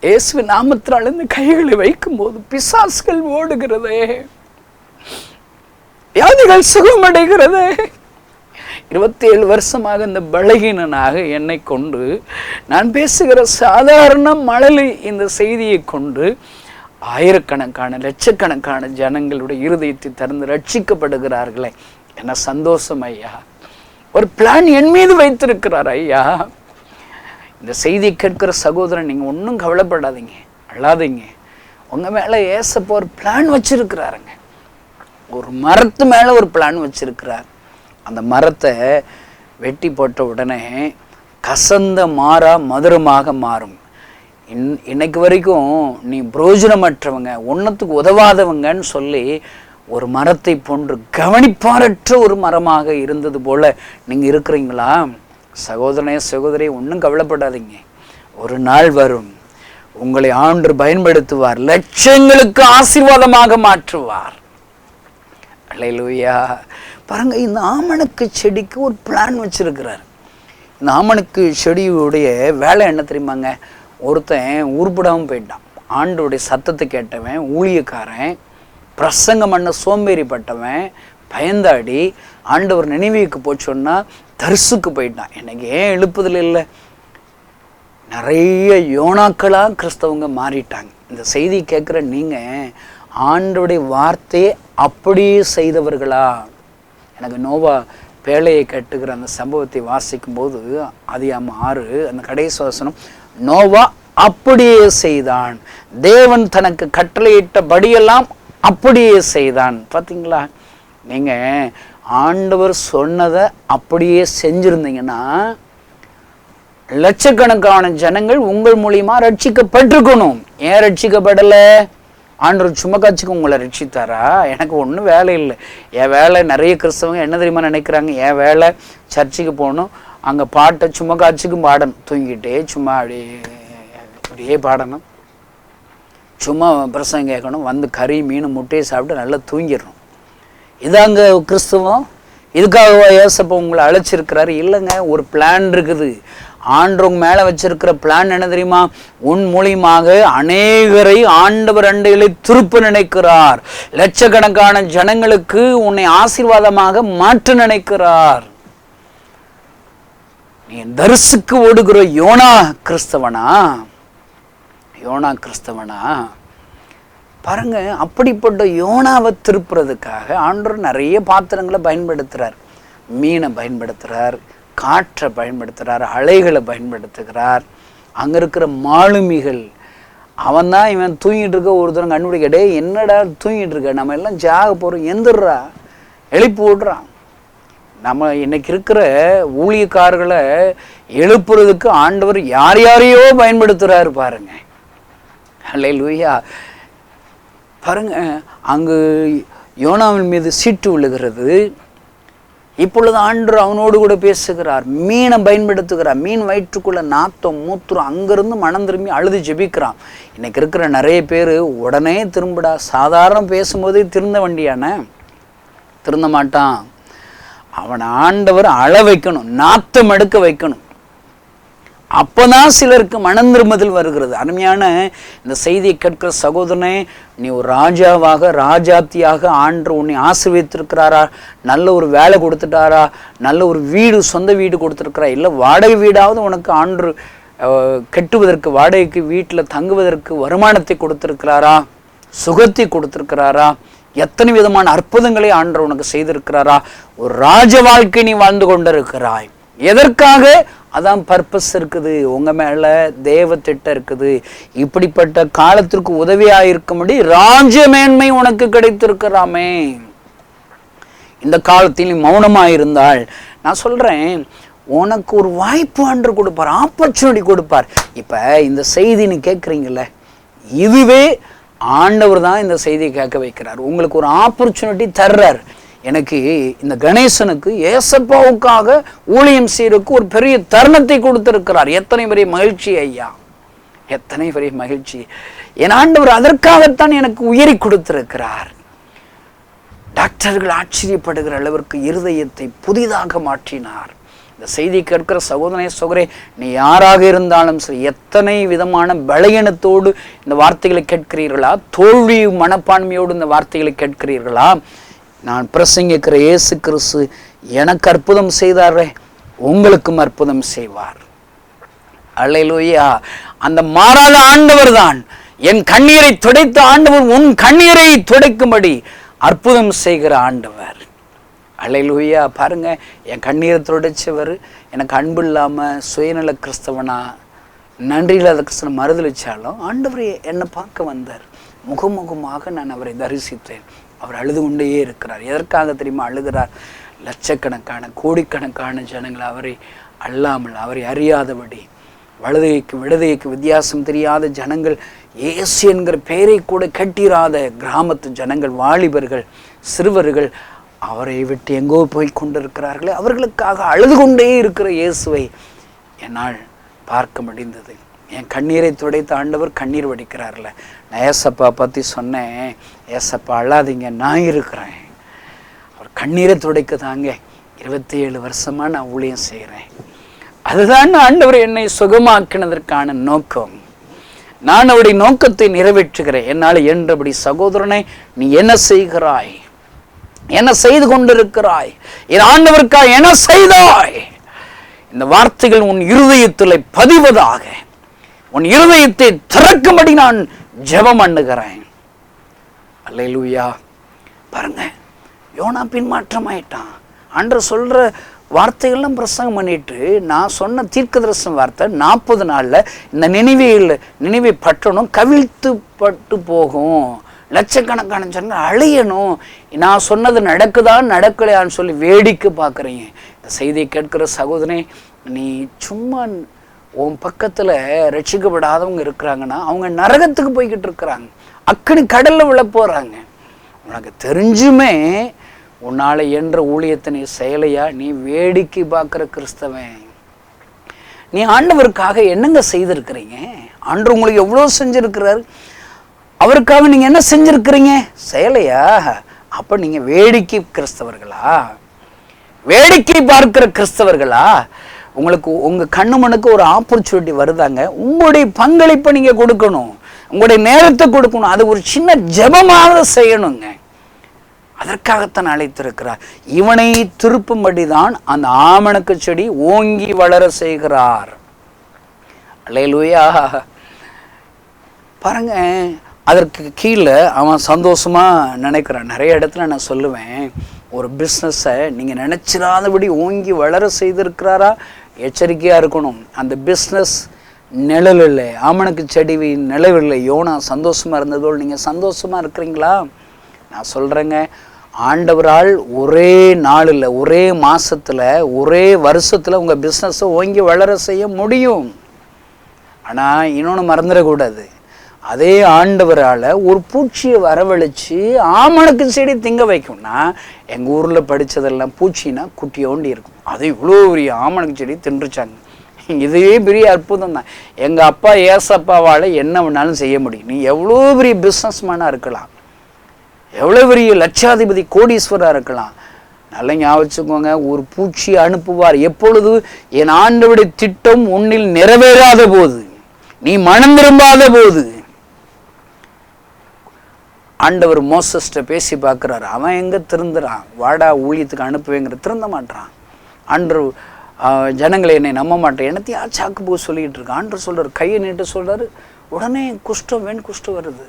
இயேசு நாமத்தினால் இந்த கைகளை வைக்கும் போது பிசாசுகள் ஓடுகிறதே, வியாதிகள் சுகமடைகிறது. 27 வருஷமாக இந்த பலகீனனாக என்னை கொண்டு நான் பேசுகிற சாதாரண மழலை இந்த செய்தியை கொண்டு ஆயிரக்கணக்கான லட்சக்கணக்கான ஜனங்களுடைய இருதயத்தை திறந்து ரட்சிக்கப்படுகிறார்களே, என்ன சந்தோஷம் ஐயா. ஒரு பிளான் என் மீது வைத்திருக்கிறார் ஐயா. இந்த செய்தியை கேட்கிற சகோதரன், நீங்கள் ஒன்றும் கவலைப்படாதீங்க, அழாதீங்க. உங்கள் மேலே ஏசப்பா ஒரு பிளான் வச்சிருக்கிறாருங்க. ஒரு மரத்து மேலே ஒரு பிளான் வச்சிருக்கிறார். அந்த மரத்தை வெட்டி போட்ட உடனே கசந்த மாறா மதுரமாக மாறும். இன்னைக்கு வரைக்கும் நீ பிரயோஜனமற்றவங்க, ஒன்றத்துக்கு உதவாதவங்கன்னு சொல்லி ஒரு மரத்தை போன்று கவனிப்பாரற்ற ஒரு மரமாக இருந்தது போல நீங்கள் இருக்கிறீங்களா? சகோதரனே சகோதரி, ஒன்றும் கவலைப்படாதீங்க. ஒரு நாள் வரும், உங்களை ஆண்டவர் பயன்படுத்துவார், லட்சங்களுக்கு ஆசீர்வாதமாக மாற்றுவார். அல்லேலூயா. பாருங்க, இந்த ஆமணக்கு செடிக்கு ஒரு பிளான் வச்சிருக்கிறார். இந்த ஆமணக்கு செடியுடைய வேலை என்ன தெரியுமாங்க? ஒருத்தன் உருப்படாமல் போயிட்டான். ஆண்டோடைய சத்தத்தை கேட்டவன், ஊழியக்காரன், பிரசங்கம் பண்ண சோம்பேறிப்பட்டவன், பயந்தாடி ஆண்டவர் நினைவுக்கு போச்சோன்னா தரிசுக்கு போயிட்டான். எனக்கு ஏன் எழுப்புதல் இல்லை? நிறைய யோனாக்களாக கிறிஸ்தவங்க மாறிட்டாங்க. இந்த செய்தி கேட்குற நீங்கள் ஆண்டோடைய வார்த்தையை அப்படியே செய்தவர்களா? எனக்கு நோவா பேழையை கட்டுகிற அந்த சம்பவத்தை வாசிக்கும் போது அதிகாரம் 6 அந்த கடைசி வசனம், நோவா அப்படியே செய்தான், தேவன் தனக்கு கட்டளையிட்டபடியெல்லாம் அப்படியே செய்தான். பார்த்தீங்களா? நீங்கள் ஆண்டவர் சொன்னதை அப்படியே செஞ்சுருந்தீங்கன்னா லட்சக்கணக்கான ஜனங்கள் உங்கள் மூலியமா ரட்சிக்கப்பட்டிருக்கணும். ஏன் ரட்சிக்கப்படலை? ஆண்டவர் சும்மா காட்சிக்கு உங்களை ரட்சித்தாரா? எனக்கு ஒன்றும் வேலை இல்லை. என் வேலை, நிறைய கிறிஸ்தவங்க என்ன தெரியுமா நினைக்கிறாங்க, என் வேலை சர்ச்சுக்கு போகணும், அங்கே பாட்டை சும்மா காட்சிக்கும் பாடணும், தூங்கிட்டே சும்மா அப்படியே பாடணும், சும்மா பிரசங்கம் கேட்கணும், வந்து கறி மீன் முட்டையை சாப்பிட்டு நல்லா தூங்கிடணும். இதாங்க கிறிஸ்தவம்? இதுக்காக ஏசப்பா உங்களை அழைச்சிருக்கிறாரு? இல்லைங்க, ஒரு பிளான் இருக்குது. ஆண்டவங்க மேலே வச்சிருக்கிற பிளான் என்ன தெரியுமா? உன் மூலியமாக அநேகரை ஆண்டவர் அண்டைகளை திருப்ப நினைக்கிறார். லட்சக்கணக்கான ஜனங்களுக்கு உன்னை ஆசீர்வாதமாக மாற்ற நினைக்கிறார். நீ தரிசுக்கு ஓடுகிற யோனா கிறிஸ்தவனா? யோனா கிறிஸ்தவனா? பாருங்க, அப்படிப்பட்ட யோனாவை திருப்புறதுக்காக ஆண்டவர் நிறைய பாத்திரங்களை பயன்படுத்துகிறார். மீனை பயன்படுத்துகிறார், காற்றை பயன்படுத்துகிறார், அலைகளை பயன்படுத்துகிறார், அங்கே இருக்கிற மாலுமிகள். அவன் தான் இவன் தூங்கிட்டு இருக்க ஒருத்தரம் கண்டுபிடிக்கடே, என்னடா தூங்கிட்டு இருக்க, நம்ம எல்லாம் ஜாக போகிறோம், எந்திரா, எழுப்பி விடுறான். நம்ம இன்னைக்கு இருக்கிற ஊழியக்காரர்களை எழுப்புறதுக்கு ஆண்டவர் யார் யாரையோ பயன்படுத்துகிறாரு பாருங்க. அல்லேலூயா. பாருங்க, அங்கு யோனாவின் மீது சீட்டு விழுகிறது. இப்பொழுது ஆண்டவர் அவனோடு கூட பேசுகிறார், மீனை பயன்படுத்துகிறார். மீன் வயிற்றுக்குள்ள நாத்தம் மூத்திரம், அங்கிருந்து மனம் திரும்பி அழுது ஜெபிக்கிறான். இன்னைக்கு இருக்கிற நிறைய பேர் உடனே திரும்படா, சாதாரண பேசும்போதே திருந்த வண்டியான திருந்த மாட்டான். அவனை ஆண்டவர் அழ வைக்கணும், நாத்தம் எடுக்க வைக்கணும். அப்போதான் சிலருக்கு மனம் திரும்புதல் வருகிறது. அருமையான இந்த செய்தியை கேட்கிற சகோதரனே, நீ ஒரு ராஜாவாக, ராஜாத்தியாக ஆண்டவர் உன்னை ஆசீர்வதித்திருக்கிறாரா? நல்ல ஒரு வேலை கொடுத்துட்டாரா? நல்ல ஒரு வீடு, சொந்த வீடு கொடுத்துருக்கிறா? இல்லை வாடகை வீடாவது உனக்கு ஆண்டவர் கட்டுவதற்கு, வாடகைக்கு வீட்டில் தங்குவதற்கு வருமானத்தை கொடுத்துருக்கிறாரா? சுகத்தை கொடுத்துருக்கிறாரா? எத்தனை விதமான அற்புதங்களை ஆண்டவர் உனக்கு செய்திருக்கிறாரா? ஒரு ராஜ வாழ்க்கை நீ வாழ்ந்து கொண்டிருக்கிறாய். எதற்காக? அதான் பர்பஸ் இருக்குது, உங்க மேல தேவ திட்டம் இருக்குது. இப்படிப்பட்ட காலத்திற்கு உதவியாக இருக்கும்படி ராஜ மேன்மை உனக்கு கிடைத்திருக்கிறாமே. இந்த காலத்தில் நீ மௌனமாயிருந்தால், நான் சொல்றேன், உனக்கு ஒரு வாய்ப்பு ஆண்டவர் கொடுப்பார், ஆப்பர்ச்சுனிட்டி கொடுப்பார். இப்ப இந்த செய்தி நீ கேட்குறீங்கல்ல, இதுவே ஆண்டவர் தான் இந்த செய்தியை கேட்க வைக்கிறார். உங்களுக்கு ஒரு ஆப்பர்ச்சுனிட்டி தர்றார். எனக்கு இந்த கணேசனுக்கு ஏசப்பாவுக்காக ஊழியம் செய்யறதுக்கு ஒரு பெரிய தருணத்தை கொடுத்திருக்கிறார். எத்தனை பெரிய மகிழ்ச்சி ஐயா, எத்தனை பெரிய மகிழ்ச்சி. என் ஆண்டவர் அதற்காகத்தான் எனக்கு உயரி கொடுத்திருக்கிறார். டாக்டர்கள் ஆச்சரியப்படுகிற அளவிற்கு இருதயத்தை புதிதாக மாற்றினார். இந்த செய்தி கேட்கிற சகோதரனே சகோதரே, நீ யாராக இருந்தாலும் சரி, எத்தனை விதமான பலகீனத்தோடு இந்த வார்த்தைகளை கேட்கிறீர்களா? தோல்வி மனப்பான்மையோடு இந்த வார்த்தைகளை கேட்கிறீர்களா? நான் பிரசங்கிக்கிற இயேசு கிறிஸ்து எனக்கு அற்புதம் செய்தாரே, உங்களுக்கும் அற்புதம் செய்வார். அல்லேலூயா. அந்த மாறாத ஆண்டவர் தான், என் கண்ணீரை துடைத்த ஆண்டவர் உன் கண்ணீரை துடைக்கும்படி அற்புதம் செய்கிற ஆண்டவர். அல்லேலூயா. பாருங்க, என் கண்ணீரை துடைச்சவர் எனக்கு அன்பு இல்லாமல் சுயநல கிறிஸ்தவனா, நன்றி இல்லாத கிறிஸ்தவனை மறுதளிச்சாலும் ஆண்டவர் என்னை பார்க்க வந்தார். முகமுகமாக நான் அவரை தரிசித்தேன். அவர் அழுது கொண்டே இருக்கிறார். எதற்காக தெரியுமா அழுகிறார்? லட்சக்கணக்கான கோடிக்கணக்கான ஜனங்கள் அவரை அல்லாமல், அவரை அறியாதபடி, வலதுகைக்கு விடுதலைக்கு வித்தியாசம் தெரியாத ஜனங்கள், இயேசு என்கிற பெயரை கூட கட்டிராத கிராமத்து ஜனங்கள், வாலிபர்கள், சிறுவர்கள் அவரை விட்டு எங்கோ போய் கொண்டிருக்கிறார்களே, அவர்களுக்காக அழுது கொண்டே இருக்கிற இயேசுவை என்னால் பார்க்க முடிந்தது. என் கண்ணீரை துடைத்த ஆண்டவர் கண்ணீர் வடிக்கிறார்ல. நான் ஏசப்பா பற்றி சொன்னேன், ஏசப்பா அழாதீங்க, நான் இருக்கிறேன். அவர் கண்ணீரை துடைக்க தாங்க 27 வருஷமாக நான் ஊழியம் செய்கிறேன். அதுதான் ஆண்டவர் என்னை சுகமாக்கினதற்கான நோக்கம். நான் அவருடைய நோக்கத்தை நிறைவேற்றுகிறேன். என்னால் என்றபடி சகோதரனை நீ என்ன செய்கிறாய், என்ன செய்து கொண்டிருக்கிறாய், என் ஆண்டவருக்காக என்ன செய்தாய், இந்த வார்த்தைகள் உன் இருதயத்தில் பதிவதாக, உன் இருதயத்தை திறக்கும்படி நான் ஜெபம் பண்ணுகிறேன். அல்லேலூயா. பாருங்க, யோனா பின்மாற்றம் ஆயிட்டான். ஆண்டவர் சொல்ற வார்த்தைகள்லாம் பிரசங்கம் பண்ணிட்டு, நான் சொன்ன தீர்க்கதரிசன வார்த்தை 40 நாள்ல இந்த நினைவை பட்டணும் கவிழ்த்து பட்டு போகும், லட்சக்கணக்கான ஜனங்கள் அழியணும், நான் சொன்னது நடக்குதான் நடக்கலையான்னு சொல்லி வேடிக்கை பார்க்குறீங்க. இந்த செய்தியை கேட்கிற சகோதரனே, நீ சும்மா உன் பக்கத்தில் ரட்சிக்கப்படாதவங்க இருக்கிறாங்கன்னா அவங்க நரகத்துக்கு போய்கிட்டு இருக்கிறாங்க, அக்கனி கடலில் விழ போகிறாங்க. உனக்கு தெரிஞ்சுமே உன்னால் என்ற ஊழியத்தை நீ செயலையா? நீ வேடிக்கை பார்க்குற கிறிஸ்தவன். நீ ஆண்டவருக்காக என்னங்க செய்திருக்கிறீங்க? ஆண்டவர் உங்களுக்கு எவ்வளோ செஞ்சுருக்கிறார், அவருக்காக நீங்கள் என்ன செஞ்சுருக்கிறீங்க? செயலையா? அப்போ நீங்கள் வேடிக்கை கிறிஸ்தவர்களா? வேடிக்கை பார்க்கிற கிறிஸ்தவர்களா? உங்களுக்கு உங்கள் கண்ணு மனுக்கு ஒரு ஆப்பர்ச்சுனிட்டி வருதாங்க, உங்களுடைய பங்களிப்பை நீங்கள் கொடுக்கணும், உங்களுடைய நேரத்தை கொடுக்கணும், அது ஒரு சின்ன ஜெபமாக செய்யணுங்க. அதற்காகத்தான் அழைத்திருக்கிறார். இவனை திருப்பும்படிதான் அந்த ஆமணக்கு செடி ஓங்கி வளர செய்கிறார். அல்லேலூயா. பாருங்க, அதற்கு கீழே அவன் சந்தோஷமா நினைக்கிறான். நிறைய இடத்துல நான் சொல்லுவேன், ஒரு பிஸ்னஸை நீங்கள் நினைச்சிடாதபடி ஓங்கி வளர செய்திருக்கிறாரா, எச்சரிக்கையாக இருக்கணும். அந்த பிஸ்னஸ் நிழல் இல்லை, ஆமணக்கு செடிவின் நிழவில்லை. யோனா சந்தோஷமாக இருந்ததோடு நீங்கள் சந்தோஷமாக இருக்கிறீங்களா? நான் சொல்கிறேங்க, ஆண்டவரால் ஒரே நாளில், ஒரே மாதத்தில், ஒரே வருஷத்தில் உங்கள் பிஸ்னஸை ஓங்கி வளர செய்ய முடியும். ஆனால் இன்னொன்று மறந்துடக்கூடாது, அதே ஆண்டவரால் ஒரு பூச்சியை வரவழைச்சு ஆமணக்கு செடி திங்க வைக்கும்னா, எங்கள் ஊரில் படித்ததெல்லாம் பூச்சின்னா குட்டியோண்டி இருக்கும், அது இவ்வளோ பெரிய ஆமணக்கு செடி தின்றுச்சாங்க. இதுவே பெரிய அற்புதம் தான். எங்கள் அப்பா ஏசப்பாவால் என்ன வேணாலும் செய்ய முடியும். நீ எவ்வளோ பெரிய பிஸ்னஸ் மேனாக இருக்கலாம், எவ்வளோ பெரிய லட்சாதிபதி கோடீஸ்வராக இருக்கலாம், நல்லா ஞாபகம் வச்சுக்கோங்க, ஒரு பூச்சி அனுப்புவார். எப்பொழுது? என் ஆண்டவருடைய திட்டம் உன்னில் நிறைவேறாத போது, நீ மனம் திரும்பாத போது. ஆண்டவர் மோசஸ்ட பேசி பார்க்குறாரு, அவன் எங்கே திருந்துறான், வாடா ஊழியத்துக்கு அனுப்புவேங்கிற, திருந்த மாட்டான். ஆண்டவர் ஜனங்களை என்னை நம்ப மாட்டேன், என்னத்தையும் சாக்கு போக சொல்லிக்கிட்டு இருக்கான். ஆண்டவர் சொல்கிறார், கையை நீட்டு சொல்கிறாரு, உடனே குஷ்டம் வருது.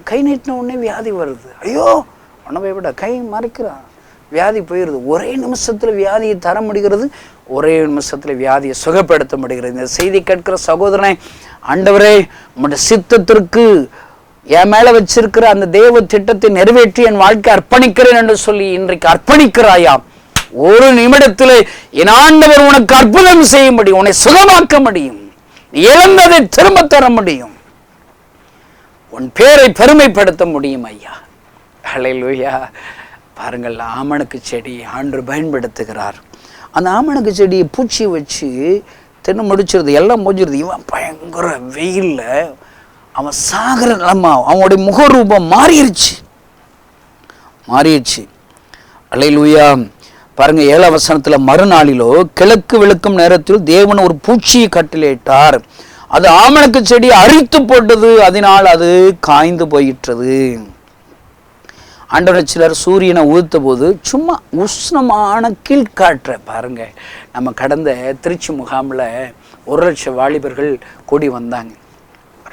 கை நீட்டின உடனே வியாதி வருது. ஐயோ உணவை விட கை மறைக்கிறான், வியாதி போயிடுது. ஒரே நிமிஷத்தில் வியாதியை தர முடிகிறது, ஒரே நிமிஷத்தில் வியாதியை சுகப்படுத்த முடிகிறது. இந்த செய்தி கேட்கிற சகோதரனை, ஆண்டவரே உம்முடைய சித்தத்திற்கு என் மேலே வச்சிருக்கிற அந்த தேவ திட்டத்தை நிறைவேற்றி என் வாழ்க்கை அர்ப்பணிக்கிறேன் என்று சொல்லி இன்றைக்கு அர்ப்பணிக்கிறாயாம். ஒரு நிமிடத்தில் என் ஆண்டவர் உனக்கு அற்புதம் செய்ய முடியும், உன்னை சுகமாக்க முடியும், இழந்ததை திரும்ப தர முடியும், உன் பேரை பெருமைப்படுத்த முடியும் ஐயா. ஹல்லேலூயா. பாருங்கள், ஆமணக்கு செடி ஆண்டவர் பயன்படுத்துகிறார். அந்த ஆமணக்கு செடியை பூச்சி வச்சு தின்னு முடிச்சிருது, எல்லாம் முடிஞ்சிருது. இவன் பயங்கர வெயிலில் அவன் சாகிற நிலமா, அவனுடைய முகரூபம் மாறிடுச்சு. ஹல்லேலூயா. பாருங்க, 7ஆம் வசனத்துல, மறுநாளிலோ கிழக்கு விழுக்கும் நேரத்தில் தேவன் ஒரு பூச்சியை கட்டளையிட்டார், அது ஆமணக்கு செடி அரித்து போட்டது, அதனால் அது காய்ந்து போயிற்றது. ஆண்டவர் சிலர் சூரியனை ஊத்த போது சும்மா உஷ்ணமான கீழ்காற்ற பாருங்க. நம்ம கடந்த திருச்சி முகாமில் 1,00,000 வாலிபர்கள் கூடி வந்தாங்க.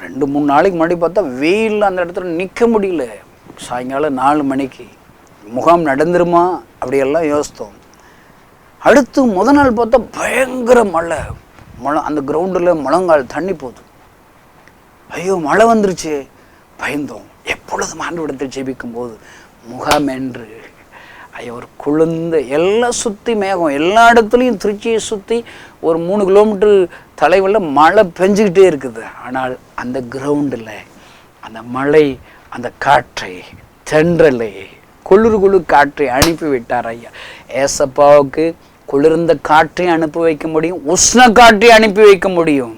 2-3 நாளைக்கு முன்னாடி பார்த்தா வெயில் அந்த இடத்துல நிற்க முடியல. சாயங்காலம் 4 மணிக்கு முகாம் நடந்துருமா அப்படியெல்லாம் யோசித்தோம். அடுத்து முதல் நாள் பார்த்தா பயங்கர மழை, அந்த கிரவுண்டில் முழங்கால் தண்ணி போகுது. ஐயோ மழை வந்துருச்சு, பயந்தோம். எப்பொழுதும் ஆண்டவரிடத்தில் ஜெபிக்கும் போது முகாமென்று ஐயோ ஒரு குளிர்ந்த எல்லாம் சுற்றி மேகம், எல்லா இடத்துலையும் திருச்சியை சுற்றி ஒரு 3 கிலோமீட்டர் தொலைவில் மழை பெஞ்சிக்கிட்டே இருக்குது. ஆனால் அந்த கிரவுண்டில் அந்த மழை, அந்த காற்றை, தென்றலை, குளிர் காற்றை அனுப்பி விட்டார் ஐயா. ஏசப்பாவுக்கு குளிர்ந்த காற்றை அனுப்பி வைக்க முடியும், உஷ்ண காற்றை அனுப்பி வைக்க முடியும்.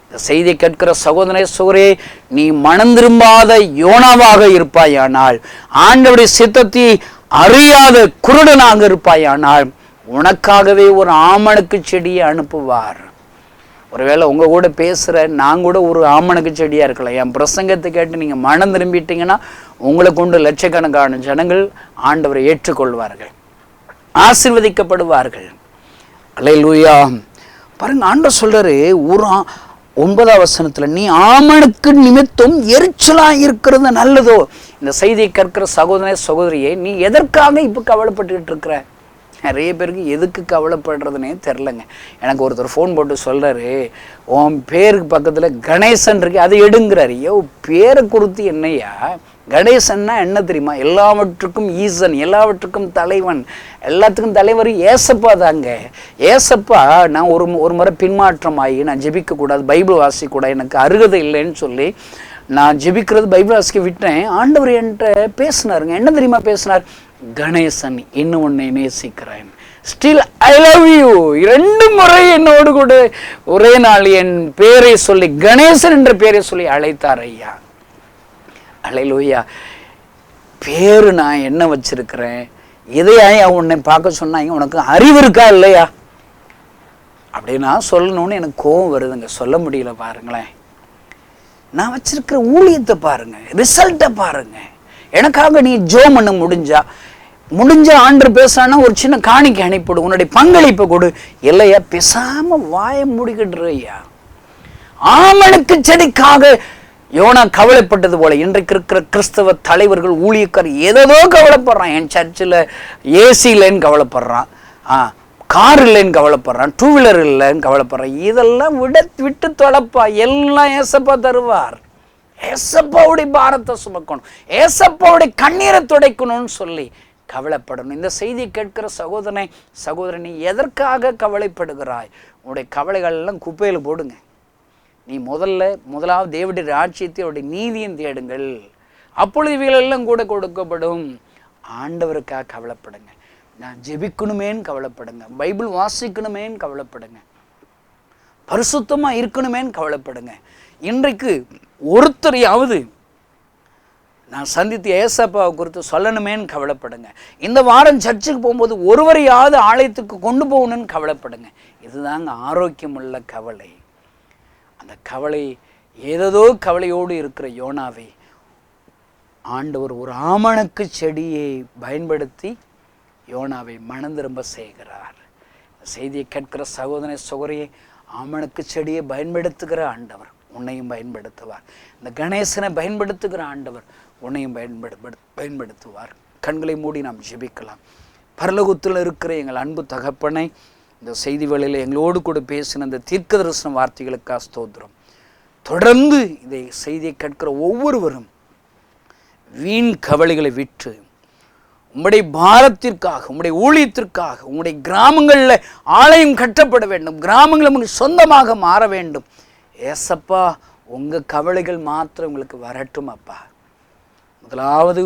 இந்த செய்தியை கேட்கிற சகோதரனே சகோதரியே, நீ மனம் திரும்பாத யோனாவாக இருப்பாயானால், ஆண்டவருடைய சித்தத்தை அறியாத குருடனாக இருப்பாயானால், உனக்காகவே ஒரு ஆமணக்கு செடியை அனுப்புவார். ஒருவேளை உங்கள் கூட பேசுகிற நான் கூட ஒரு ஆமணக்கு செடியாக இருக்கலாம். என் பிரசங்கத்தை கேட்டு நீங்கள் மனம் திரும்பிட்டீங்கன்னா உங்களை கொண்டு லட்சக்கணக்கான ஜனங்கள் ஆண்டவரை ஏற்றுக்கொள்வார்கள், ஆசீர்வதிக்கப்படுவார்கள். அல்லேலூயா. பாருங்க, ஆண்டவர் சொல்றாரு ஒரு 9ஆம் வசனத்தில், நீ ஆமணக்கு நிமித்தம் எரிச்சலாக இருக்கிறது நல்லதோ. இந்த செய்தியை கற்கிற சகோதரனே சகோதரியே, நீ எதற்காக இப்போ கவலைப்பட்டுக்கிட்டு இருக்கிற? நிறைய பேருக்கு எதுக்கு கவலைப்படுறதுனே தெரிலங்க. எனக்கு ஒருத்தர் ஃபோன் போட்டு சொல்கிறாரு, உன் பேருக்கு பக்கத்தில் கணேசன் இருக்கு, அதை எடுங்கிறாரு. ஐயோ, பேரை குறித்து என்னையா? கணேசன்னா என்ன தெரியுமா? எல்லாவற்றுக்கும் ஈசன், எல்லாவற்றுக்கும் தலைவன், எல்லாத்துக்கும் தலைவர் ஏசப்பா தாங்க. ஏசப்பா நான் ஒரு முறை பின்மாற்றம் ஆகி நான் ஜெபிக்கக்கூடாது, பைபிள் வாசிக்கக்கூடாது, எனக்கு அருகதை இல்லைன்னு சொல்லி நான் ஜெபிக்கிறது பைபிள் வாசிக்க விட்டேன். ஆண்டவர் என்கிட்ட பேசினாருங்க. என்ன தெரியுமா பேசினார்? கணேசன், இன்னும் உன்னை நேசிக்கிறேன், ஸ்டில் ஐ லவ் யூ. 2 முறை என்னோடு கூட ஒரே நாள் என் பேரை சொல்லி, கணேசன் என்ற பேரை சொல்லி அழைத்தார் ஐயா. அல்லேலூயா. பேரு நான் என்ன வச்சிருக்கிறேன், இதையா உன்னை பார்க்க சொன்னாங்க, உனக்கு அறிவு இருக்கா இல்லையா அப்படின்னா சொல்லணும்னு எனக்கு கோபம் வருதுங்க. சொல்ல முடியல. பாருங்களேன், நான் வச்சிருக்கிற ஊழியத்தை பாருங்க, ரிசல்ட்டை பாருங்க. எனக்காக நீ ஜோம் பண்ண முடிஞ்ச ஆண்டவர் பேசுறான்னா ஒரு சின்ன காணிக்கை அனுப்பிவிடு, உன்னுடைய பங்களிப்பை கொடு. இல்லையா பேசாம வாய முடிக்கிடுறையா. ஆமணக்கு செடிக்காக யோனா கவலைப்பட்டது போல இன்றைக்கு இருக்கிற கிறிஸ்தவ தலைவர்கள், ஊழியக்கார் ஏதோ கவலைப்படுறான். என் சர்ச்சில் ஏசி இல்லைன்னு கவலைப்படுறான், கார் இல்லைன்னு கவலைப்படுறான், 2 வீலர் இல்லைன்னு கவலைப்படுறான். இதெல்லாம் விட்டு தொலைப்பா, எல்லாம் ஏசப்பா தருவார். ஏசப்பாவுடைய பாரத்தை சுமக்கணும், ஏசப்பாவுடைய கண்ணீரை துடைக்கணும்னு சொல்லி கவலைப்படணும். இந்த செய்தியை கேட்கிற சகோதரனை எதற்காக கவலைப்படுகிறாய்? உன்னுடைய கவலைகள் எல்லாம் குப்பையில் போடுங்க. நீ முதலாவது தேவனுடைய ராஜ்யத்தை, அவருடைய நீதியும் தேடுங்கள், அப்பொழுது இவைகளெல்லாம் கூட கொடுக்கப்படும். ஆண்டவருக்காக கவலைப்படுங்க. நான் ஜெபிக்கணுமேன்னு கவலைப்படுங்க, பைபிள் வாசிக்கணுமேன்னு கவலைப்படுங்க, பரிசுத்தமாக இருக்கணுமேன்னு கவலைப்படுங்க. இன்றைக்கு ஒருத்தரையாவது நான் சந்தித்து ஏசப்பாவை குறித்து சொல்லணுமேன்னு கவலைப்படுங்க. இந்த வாரம் சர்ச்சுக்கு போகும்போது ஒருவரையாவது ஆலயத்துக்கு கொண்டு போகணும்னு கவலைப்படுங்க. இதுதாங்க ஆரோக்கியமுள்ள கவலை. அந்த கவலை, ஏதோ கவலையோடு இருக்கிற யோனாவை ஆண்டவர் ஒரு ஆமணக்கு செடியை பயன்படுத்தி யோனாவை மனம் திரும்ப செய்கிறார். செய்தியை கேட்கிற சகோதரனை சகோதரியை, ஆமணக்கு செடியை பயன்படுத்துகிற ஆண்டவர் உன்னையும் பயன்படுத்துவார். இந்த கணேசனை பயன்படுத்துகிற ஆண்டவர் உன்னையும் பயன்படுத்துவார். கண்களை மூடி நாம் ஜெபிக்கலாம். பரலோகத்தில் இருக்கிற எங்கள் அன்பு தகப்பனை, இந்த செய்தி வேளையில் எங்களோடு கூட பேசின இந்த தீர்க்க தரிசன வார்த்தைகளுக்காக ஸ்தோத்திரம். தொடர்ந்து இதை செய்தியை கேட்கிற ஒவ்வொருவரும் வீண் கவலைகளை விட்டு உம்முடைய பாரத்திற்காக, உம்முடைய ஊழியத்திற்காக, உம்முடைய கிராமங்களில் ஆலயம் கட்டப்பட வேண்டும், கிராமங்கள் உங்களுக்கு சொந்தமாக மாற வேண்டும். ஏசப்பா, உங்கள் கவலைகள் மாத்திரம் உங்களுக்கு வரட்டும் அப்பா. முதலாவது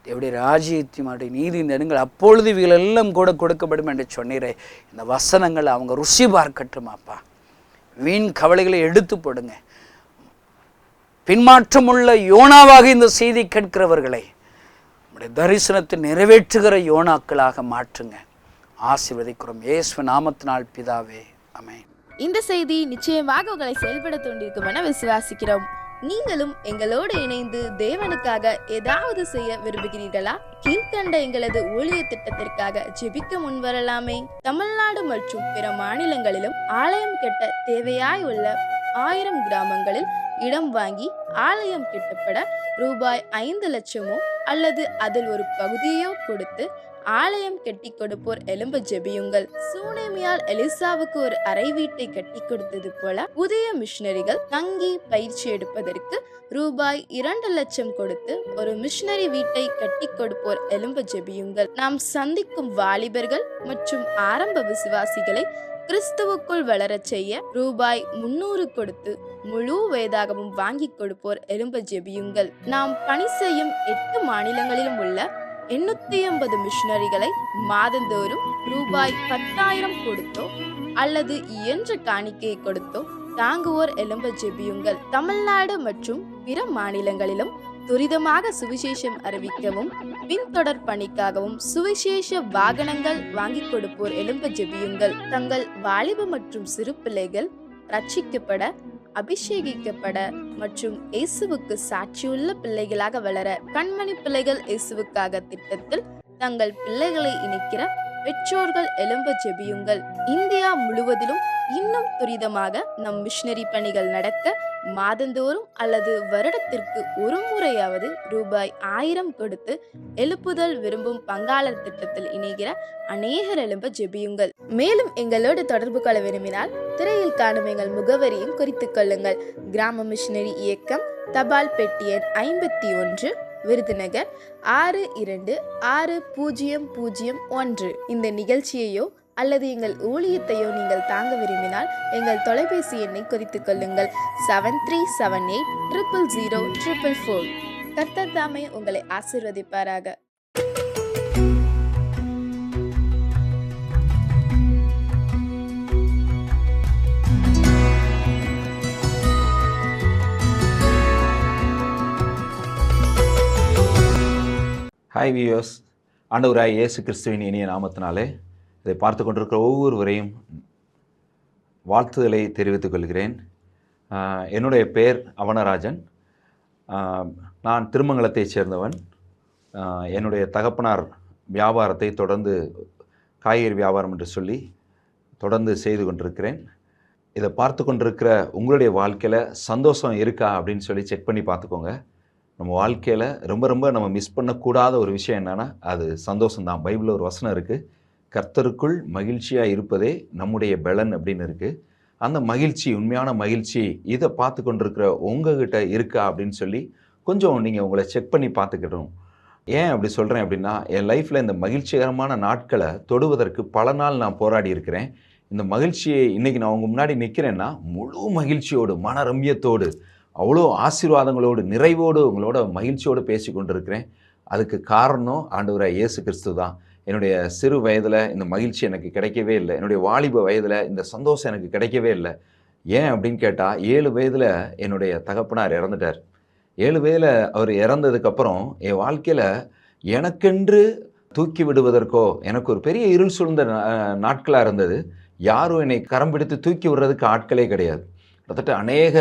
தேவனுடைய ராஜ்யத்தையும் அவருடைய நீதி நெடுங்கள், அப்பொழுது இவைகளெல்லாம் கூட கொடுக்கப்படும் என்று சொன்னீரே. இந்த வசனங்கள் அவங்க ருசி பார்க்கட்டும் அப்பா. வீண் கவலைகளை எடுத்து போடுங்க. பின்மாற்றமுள்ள யோனாவாக இந்த செய்தி கேட்கிறவர்களை உடைய தரிசனத்தை நிறைவேற்றுகிற யோனாக்களாக மாற்றுங்க. ஆசீர்வதிக்கிறோம் இயேசுவின் நாமத்தினால் பிதாவே, ஆமென். இந்த செய்தி நிச்சயமாக உங்களை செயல்பட தூண்டிருக்கும் என விசுவாசிக்கிறோம். நீங்களும் எங்களோடு இணைந்து தேவனுக்காக ஏதாவது செய்ய விரும்புகிறீர்களா? கீழ்கண்ட எங்களது ஊழிய திட்டத்திற்காக ஜெபிக்க முன்வரலாமே. தமிழ்நாடு மற்றும் பிற மாநிலங்களிலும் ஆலயம் கட்ட தேவையாய் உள்ள 1000 கிராமங்களில் இடம் வாங்கி ஆலயம் கட்டப்பட ரூபாய் 5 லட்சமோ அல்லது அதில் ஒரு பகுதியோ கொடுத்து ஆலயம் கட்டி கொடுப்போர் எழும்ப ஜெபியுங்கள். சூனேமியால் எலிசாவுக்கு ஒரு அறை வீட்டை கட்டி கொடுத்தது போல புதிய மிஷனரிகள் தங்கி பயிற்சி எடுப்பதற்கு ரூபாய் 2 லட்சம் கொடுத்து ஒரு மிஷனரி வீட்டை கட்டி கொடுப்போர் எழும்ப ஜெபியுங்கள். நாம் சந்திக்கும் வாலிபர்கள் மற்றும் ஆரம்ப விசுவாசிகளை கிறிஸ்துவுக்குள் வளரச் செய்ய ரூபாய் 300 கொடுத்து முழு வேதாகமும் வாங்கி கொடுப்போர் எழும்ப ஜெபியுங்கள். நாம் பணி செய்யும் 8 மாநிலங்களிலும் உள்ள 880 மிஷனரிகளை மாதந்தோறும் ரூபாய் 10,000 கொடுத்தோ அல்லது இயன்ற காணிக்கையை கொடுத்தோ தாங்குவோர் எழும்ப ஜெபியுங்கள். தமிழ்நாடு மற்றும் பிற மாநிலங்களிலும் துரிதமாக சுவிசேஷம் அறிவிக்கவும் பின்தொடர் பணிக்காகவும் சுவிசேஷ வாகனங்கள் வாங்கி கொடுப்போர் எழும்ப ஜெபியுங்கள். தங்கள் வாலிப மற்றும் சிறு பிள்ளைகள் ரட்சிக்கப்பட, அபிஷேகிக்கப்பட மற்றும் இயேசுவுக்கு சாட்சியுள்ள பிள்ளைகளாக வளர கண்மணி பிள்ளைகள் இயேசுவுக்காக திட்டத்தில் தங்கள் பிள்ளைகளை இணைக்கிற பெற்றோர்கள் எழும்ப ஜெபியுங்கள். இந்தியா முழுவதிலும் இன்னும் துரிதமாக நம் மிஷனரி பணிகள் நடக்க மாதந்தோறும் அல்லது வருடத்திற்கு ஒரு முறையாவது ரூபாய் 1000 கொடுத்து எழுப்புதல் விரும்பும் பங்காளர் திட்டத்தில் இணைகிற அநேகர் எழும்ப ஜெபியுங்கள். மேலும் எங்களோடு தொடர்பு கொள்ள விரும்பினால் திரையில் காணும் எங்கள் முகவரியும் குறித்துக் கொள்ளுங்கள். கிராம மிஷனரி இயக்கம், தபால் பெட்டி எண் 51, விருதுநகர் 626001. இந்த நிகழ்ச்சியையோ அல்லது எங்கள் ஊழியத்தையோ நீங்கள் தாங்க விரும்பினால் எங்கள் தொலைபேசி எண்ணை குறித்துக் கொள்ளுங்கள். 7378000444. கர்த்தர் தாமே உங்களை ஆசீர்வதிப்பாராக. ஹாய் வியூவர்ஸ், ஆண்டவராய் இயேசு கிறிஸ்துவின் இனிய நாமத்தினாலே இதை பார்த்து கொண்டிருக்கிற ஒவ்வொருவரையும் வாழ்த்துதலை தெரிவித்துக் கொள்கிறேன். என்னுடைய பெயர் அவனராஜன். நான் திருமங்கலத்தைச் சேர்ந்தவன். என்னுடைய தகப்பனார் வியாபாரத்தை தொடர்ந்து காய்கறி வியாபாரம் என்று சொல்லி தொடர்ந்து செய்து கொண்டிருக்கிறேன். இதை பார்த்து கொண்டிருக்கிற உங்களுடைய வாழ்க்கையில் சந்தோஷம் இருக்கா அப்படின்னு சொல்லி செக் பண்ணி பார்த்துக்கோங்க. நம்ம வாழ்க்கையில் ரொம்ப நம்ம மிஸ் பண்ணக்கூடாத ஒரு விஷயம் என்னென்னா அது சந்தோஷம்தான். பைபிளில் ஒரு வசனம் இருக்குது, கர்த்தருக்குள் மகிழ்ச்சியாக இருப்பதே நம்முடைய பலன் அப்படின்னு இருக்குது. அந்த மகிழ்ச்சி, உண்மையான மகிழ்ச்சி, இதை பார்த்து கொண்டிருக்கிற உங்ககிட்ட இருக்கா அப்படின்னு சொல்லி கொஞ்சம் நீங்கள் உங்களை செக் பண்ணி பார்த்துக்கிடணும். ஏன் அப்படி சொல்கிறேன் அப்படின்னா, என் லைஃப்பில் இந்த மகிழ்ச்சிகரமான நாட்களை தொடுவதற்கு பல நாள் நான் போராடி இருக்கிறேன். இந்த மகிழ்ச்சியை இன்றைக்கி நான் உங்கள் முன்னாடி நிற்கிறேன்னா முழு மகிழ்ச்சியோடு, மன ரம்யத்தோடு, அவ்வளோ ஆசீர்வாதங்களோடு, நிறைவோடு, உங்களோட மகிழ்ச்சியோடு பேசி கொண்டிருக்கிறேன். அதுக்கு காரணம் ஆண்டவராய் இயேசு கிறிஸ்து தான். என்னுடைய சிறு வயதில் இந்த மகிழ்ச்சி எனக்கு கிடைக்கவே இல்லை. என்னுடைய வாலிப வயதில் இந்த சந்தோஷம் எனக்கு கிடைக்கவே இல்லை. ஏன் அப்படின்னு கேட்டால், 7 வயதில் என்னுடைய தகப்பனார் இறந்துட்டார். 7 வயதில் அவர் இறந்ததுக்கப்புறம் என் வாழ்க்கையில் எனக்கென்று தூக்கி விடுவதற்கோ, எனக்கு ஒரு பெரிய இருள் சூழ்ந்த நாட்களாக இருந்தது. யாரும் என்னை கரம் பிடித்து தூக்கி விடுறதுக்கு ஆட்களே கிடையாது. கிட்டத்தட்ட அநேக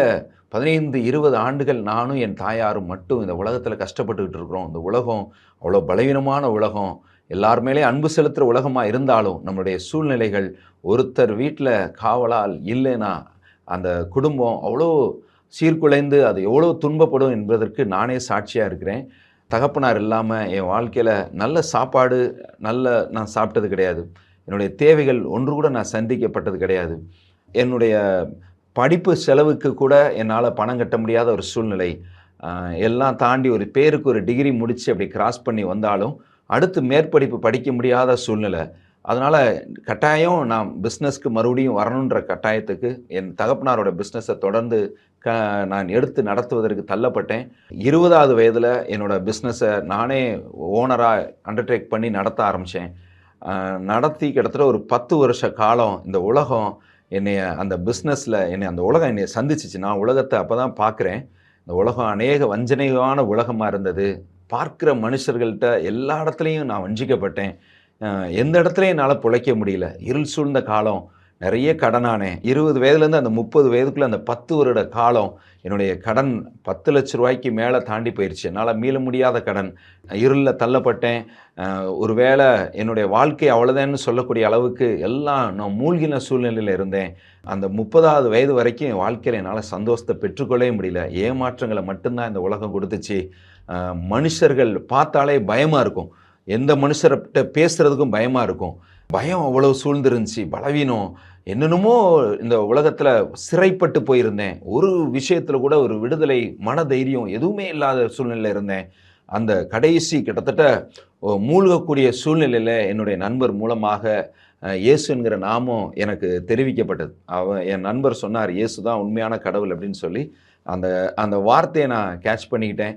15-20 ஆண்டுகள் நானும் என் தாயாரும் மட்டும் இந்த உலகத்தில் கஷ்டப்பட்டுக்கிட்டு இருக்கிறோம். இந்த உலகம் அவ்வளோ பலவீனமான உலகம், எல்லார் மேலே அன்பு செலுத்துகிற உலகமாக இருந்தாலும் நம்மளுடைய சூழ்நிலைகள், ஒருத்தர் வீட்டில் காவலால் இல்லைன்னா அந்த குடும்பம் அவ்வளோ சீர்குலைந்து அது எவ்வளோ துன்பப்படும் என்பதற்கு நானே சாட்சியாக இருக்கிறேன். தகப்பனார் இல்லாமல் என் வாழ்க்கையில் நல்ல சாப்பாடு நான் சாப்பிட்டது கிடையாது. என்னுடைய தேவைகள் ஒன்று கூட நான் சந்திக்கப்பட்டது கிடையாது. என்னுடைய படிப்பு செலவுக்கு கூட என்னால் பணம் கட்ட முடியாத ஒரு சூழ்நிலை. எல்லாம் தாண்டி ஒரு பேருக்கு ஒரு டிகிரி முடித்து அப்படி கிராஸ் பண்ணி வந்தாலும் அடுத்து மேற்படிப்பு படிக்க முடியாத சூழ்நிலை. அதனால் கட்டாயம் நான் பிஸ்னஸ்க்கு மறுபடியும் வரணுன்ற கட்டாயத்துக்கு என் தகப்பனாரோட பிஸ்னஸை தொடர்ந்து நான் எடுத்து நடத்துவதற்கு தள்ளப்பட்டேன். 20வது வயதில் என்னோடய பிஸ்னஸை நானே ஓனராக அண்டர்டேக் பண்ணி நடத்த ஆரம்பித்தேன். நடத்தி கிட்டத்தட்ட ஒரு 10 வருஷ காலம் இந்த உலகம் அந்த உலகம் என்னை சந்திச்சிச்சு. நான் உலகத்தை அப்போ தான் பார்க்குறேன். இந்த உலகம் அநேக வஞ்சனையான உலகமாக இருந்தது. பார்க்குற மனுஷர்கள்ட்ட எல்லா இடத்துலையும் நான் வஞ்சிக்கப்பட்டேன். எந்த இடத்துலையும் என்னால் பிழைக்க முடியல. இருள் சூழ்ந்த காலம், நிறைய கடனானேன். 20 வயதுலேருந்து அந்த 30 வயதுக்குள்ளே அந்த 10 வருட காலம் என்னுடைய கடன் 10 லட்ச ரூபாய்க்கு மேலே தாண்டி போயிடுச்சு. என்னால் மீள முடியாத கடன். இருளில் தள்ளப்பட்டேன். ஒருவேளை என்னுடைய வாழ்க்கை அவ்வளோதான்னு சொல்லக்கூடிய அளவுக்கு எல்லாம் நான் மூழ்கின சூழ்நிலையில் இருந்தேன். அந்த 30வது வயது வரைக்கும் என் வாழ்க்கையில் என்னால் சந்தோஷத்தை பெற்றுக்கொள்ளவே முடியல. ஏமாற்றங்களை மட்டும்தான் இந்த உலகம் கொடுத்துச்சு. மனுஷர்கள் பார்த்தாலே பயமாக இருக்கும். எந்த மனுஷர்கிட்ட பேசுகிறதுக்கும் பயமாக இருக்கும். பயம் அவ்வளோ சூழ்ந்துருந்துச்சு, பலவீனம், என்னென்னமோ இந்த உலகத்தில் சிறைப்பட்டு போயிருந்தேன். ஒரு விஷயத்தில் கூட ஒரு விடுதலை, மன தைரியம் எதுவுமே இல்லாத சூழ்நிலையில் இருந்தேன். அந்த கடைசி கிட்டத்தட்ட மூழ்கக்கூடிய சூழ்நிலையில் என்னுடைய நண்பர் மூலமாக இயேசு என்கிற நாமம் எனக்கு தெரிவிக்கப்பட்டது. என் நண்பர் சொன்னார், இயேசு தான் உண்மையான கடவுள் அப்படின்னு சொல்லி. அந்த அந்த வார்த்தையை நான் கேட்ச் பண்ணிக்கிட்டேன்.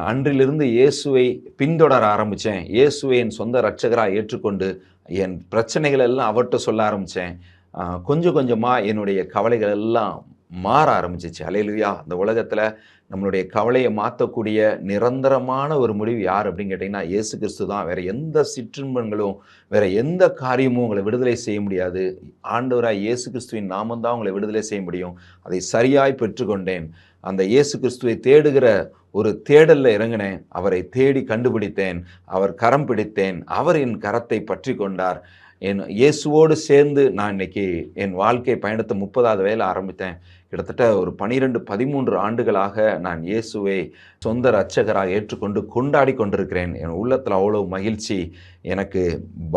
அன்றிலிருந்து இயேசுவை பின்தொடர ஆரம்பித்தேன். இயேசுவை என் சொந்த இரட்சகராக ஏற்றுக்கொண்டு என் பிரச்சனைகள் எல்லாம் அவர்கிட்ட சொல்ல ஆரம்பித்தேன். கொஞ்சம் கொஞ்சமாக என்னுடைய கவலைகள் எல்லாம் மாற ஆரம்பிச்சிச்சு. அல்லேலூயா. அந்த உலகத்தில் நம்மளுடைய கவலையை மாற்றக்கூடிய நிரந்தரமான ஒரு முடிவு யார் அப்படின்னு கேட்டிங்கன்னா இயேசு கிறிஸ்து தான். வேறு எந்த சிற்றின்பங்களும் வேறு எந்த காரியமும் உங்களை விடுதலை செய்ய முடியாது. ஆண்டவராய் இயேசு கிறிஸ்துவின் நாமந்தான் உங்களை விடுதலை செய்ய முடியும். அதை சரியாய் பெற்றுக்கொண்டேன். அந்த இயேசு கிறிஸ்துவை தேடுகிற ஒரு தேடலில் இறங்கினேன். அவரை தேடி கண்டுபிடித்தேன். அவர் கரம் பிடித்தேன். அவர் என் கரத்தை பற்றி கொண்டார். என் இயேசுவோடு சேர்ந்து நான் இன்னைக்கு என் வாழ்க்கை பயணத்தை 30வது வயதில் ஆரம்பித்தேன். கிட்டத்தட்ட ஒரு 12-13 ஆண்டுகளாக நான் இயேசுவை சொந்த இரட்சகராக ஏற்றுக்கொண்டு கொண்டாடி கொண்டிருக்கிறேன். என் உள்ளத்தில் அவ்வளோ மகிழ்ச்சி. எனக்கு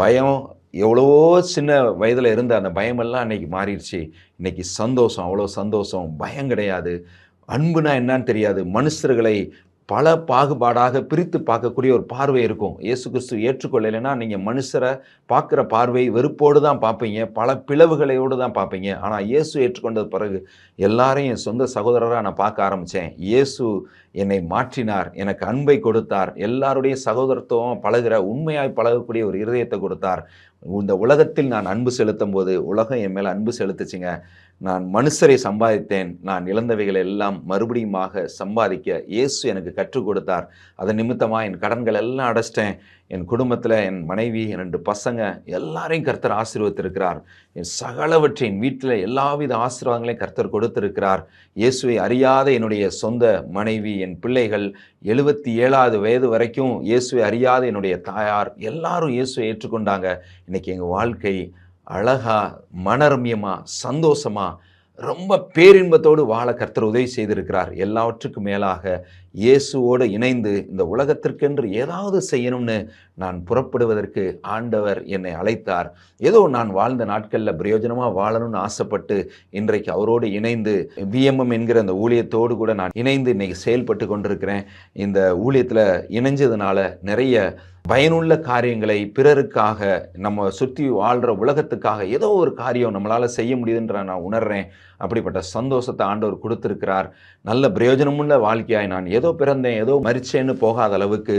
பயம் எவ்வளவோ சின்ன வயதில் இருந்த அந்த பயமெல்லாம் இன்றைக்கி மாறிடுச்சு. இன்றைக்கி சந்தோஷம், அவ்வளோ சந்தோஷம். பயம் கிடையாது. அன்புனா என்னன்னு தெரியாது. மனுஷர்களை பல பாகுபாடாக பிரித்து பார்க்கக்கூடிய ஒரு பார்வை இருக்கும். இயேசு கிறிஸ்து ஏற்றுக்கொள்ளலைன்னா நீங்கள் மனுஷரை பார்க்குற பார்வை வெறுப்போடு தான் பார்ப்பீங்க, பல பிளவுகளையோடு தான் பார்ப்பீங்க. ஆனால் இயேசு ஏற்றுக்கொண்டது பிறகு எல்லாரையும் என் சொந்த சகோதரராக நான் பார்க்க ஆரம்பித்தேன். இயேசு என்னை மாற்றினார், எனக்கு அன்பை கொடுத்தார், எல்லாருடைய சகோதரத்துவம் பழகிற உண்மையாய் பழகக்கூடிய ஒரு இருதயத்தை கொடுத்தார். இந்த உலகத்தில் நான் அன்பு செலுத்தும் போது உலகம் என் மேலே அன்பு செலுத்துச்சுங்க. நான் மனுஷரை சம்பாதித்தேன். நான் இழந்தவைகளை எல்லாம் மறுபடியுமாக சம்பாதிக்க இயேசு எனக்கு கற்றுக் கொடுத்தார். அதன் நிமித்தமாக என் கடன்கள் எல்லாம் அடைச்சிட்டேன். என் குடும்பத்தில் என் மனைவி, என் 2 பசங்க எல்லாரையும் கர்த்தர் ஆசீர்வதித்திருக்கிறார். என் சகலவற்றின் வீட்டில் எல்லாவித ஆசீர்வாதங்களையும் கர்த்தர் கொடுத்திருக்கிறார். இயேசுவை அறியாத என்னுடைய சொந்த மனைவி, என் பிள்ளைகள் 77வது வயது வரைக்கும் இயேசுவை அறியாத என்னுடைய தாயார் எல்லாரும் இயேசுவை ஏற்றுக்கொண்டாங்க. இன்றைக்கி எங்கள் வாழ்க்கை அழகா, மனரம்யமா, சந்தோஷமா, ரொம்ப பேரின்பத்தோடு வாழ கர்த்தர் உதவி செய்திருக்கிறார். எல்லாவற்றுக்கும் மேலாக இயேசுவோடு இணைந்து இந்த உலகத்திற்கென்று ஏதாவது செய்யணும்னு நான் புறப்படுவதற்கு ஆண்டவர் என்னை அழைத்தார். ஏதோ நான் வாழ்ந்த நாட்களில் பிரயோஜனமாக வாழணும்னு ஆசைப்பட்டு இன்றைக்கு அவரோடு இணைந்து BMM என்கிற அந்த ஊழியத்தோடு கூட நான் இணைந்து இன்றைக்கி செயல்பட்டு கொண்டிருக்கிறேன். இந்த ஊழியத்தில் இணைஞ்சதுனால நிறைய பயனுள்ள காரியங்களை பிறருக்காக, நம்ம சுற்றி வாழ்கிற உலகத்துக்காக ஏதோ ஒரு காரியம் நம்மளால் செய்ய முடியுதுன்ற நான் உணர்கிறேன். அப்படிப்பட்ட சந்தோஷத்தை ஆண்டவர் கொடுத்துருக்கிறார். நல்ல பிரயோஜனமுள்ள வாழ்க்கையாய் நான் ஏதோ பிறந்தேன், ஏதோ மரிச்சேன்னு போகாத அளவுக்கு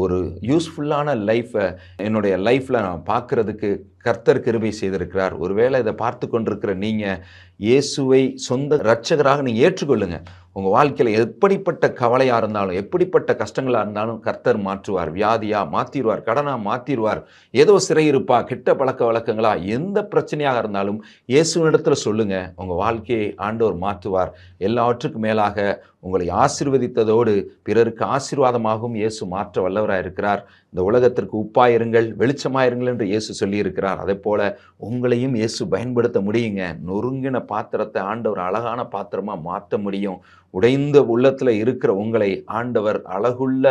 ஒரு யூஸ்ஃபுல்லான லைஃப்பை என்னுடைய லைஃப்பில் நான் பார்க்குறதுக்கு கர்த்தர் கிருபை செய்திருக்கிறார். ஒருவேளை இதை பார்த்து கொண்டிருக்கிற நீங்கள் இயேசுவை சொந்த இரட்சகராக நீங்கள் ஏற்றுக்கொள்ளுங்கள். உங்கள் வாழ்க்கையில் எப்படிப்பட்ட கவலையாக இருந்தாலும், எப்படிப்பட்ட கஷ்டங்களாக இருந்தாலும் கர்த்தர் மாற்றுவார். வியாதியாக மாற்றிடுவார், கடனாக மாற்றிடுவார், ஏதோ சிறையிருப்பா, கெட்ட பழக்க வழக்கங்களா, எந்த பிரச்சனையாக இருந்தாலும் இயேசுவினிடத்தில் சொல்லுங்கள். உங்கள் வாழ்க்கையை ஆண்டவர் மாற்றுவார். எல்லாவற்றுக்கும் மேலாக உங்களை ஆசீர்வதித்ததோடு பிறருக்கு ஆசீர்வாதமாகவும் இயேசு மாற்ற வல்லவராக இருக்கிறார். இந்த உலகத்திற்கு உப்பாயிருங்கள், வெளிச்சமாயிருங்கள் என்று இயேசு சொல்லியிருக்கிறார். அதே போல் உங்களையும் இயேசு பயன்படுத்த முடியுங்க. நொறுங்கின பாத்திரத்தை ஆண்டவர் அழகான பாத்திரமாக மாற்ற முடியும். உடைந்த உள்ளத்தில் இருக்கிற உங்களை ஆண்டவர் அழகுள்ள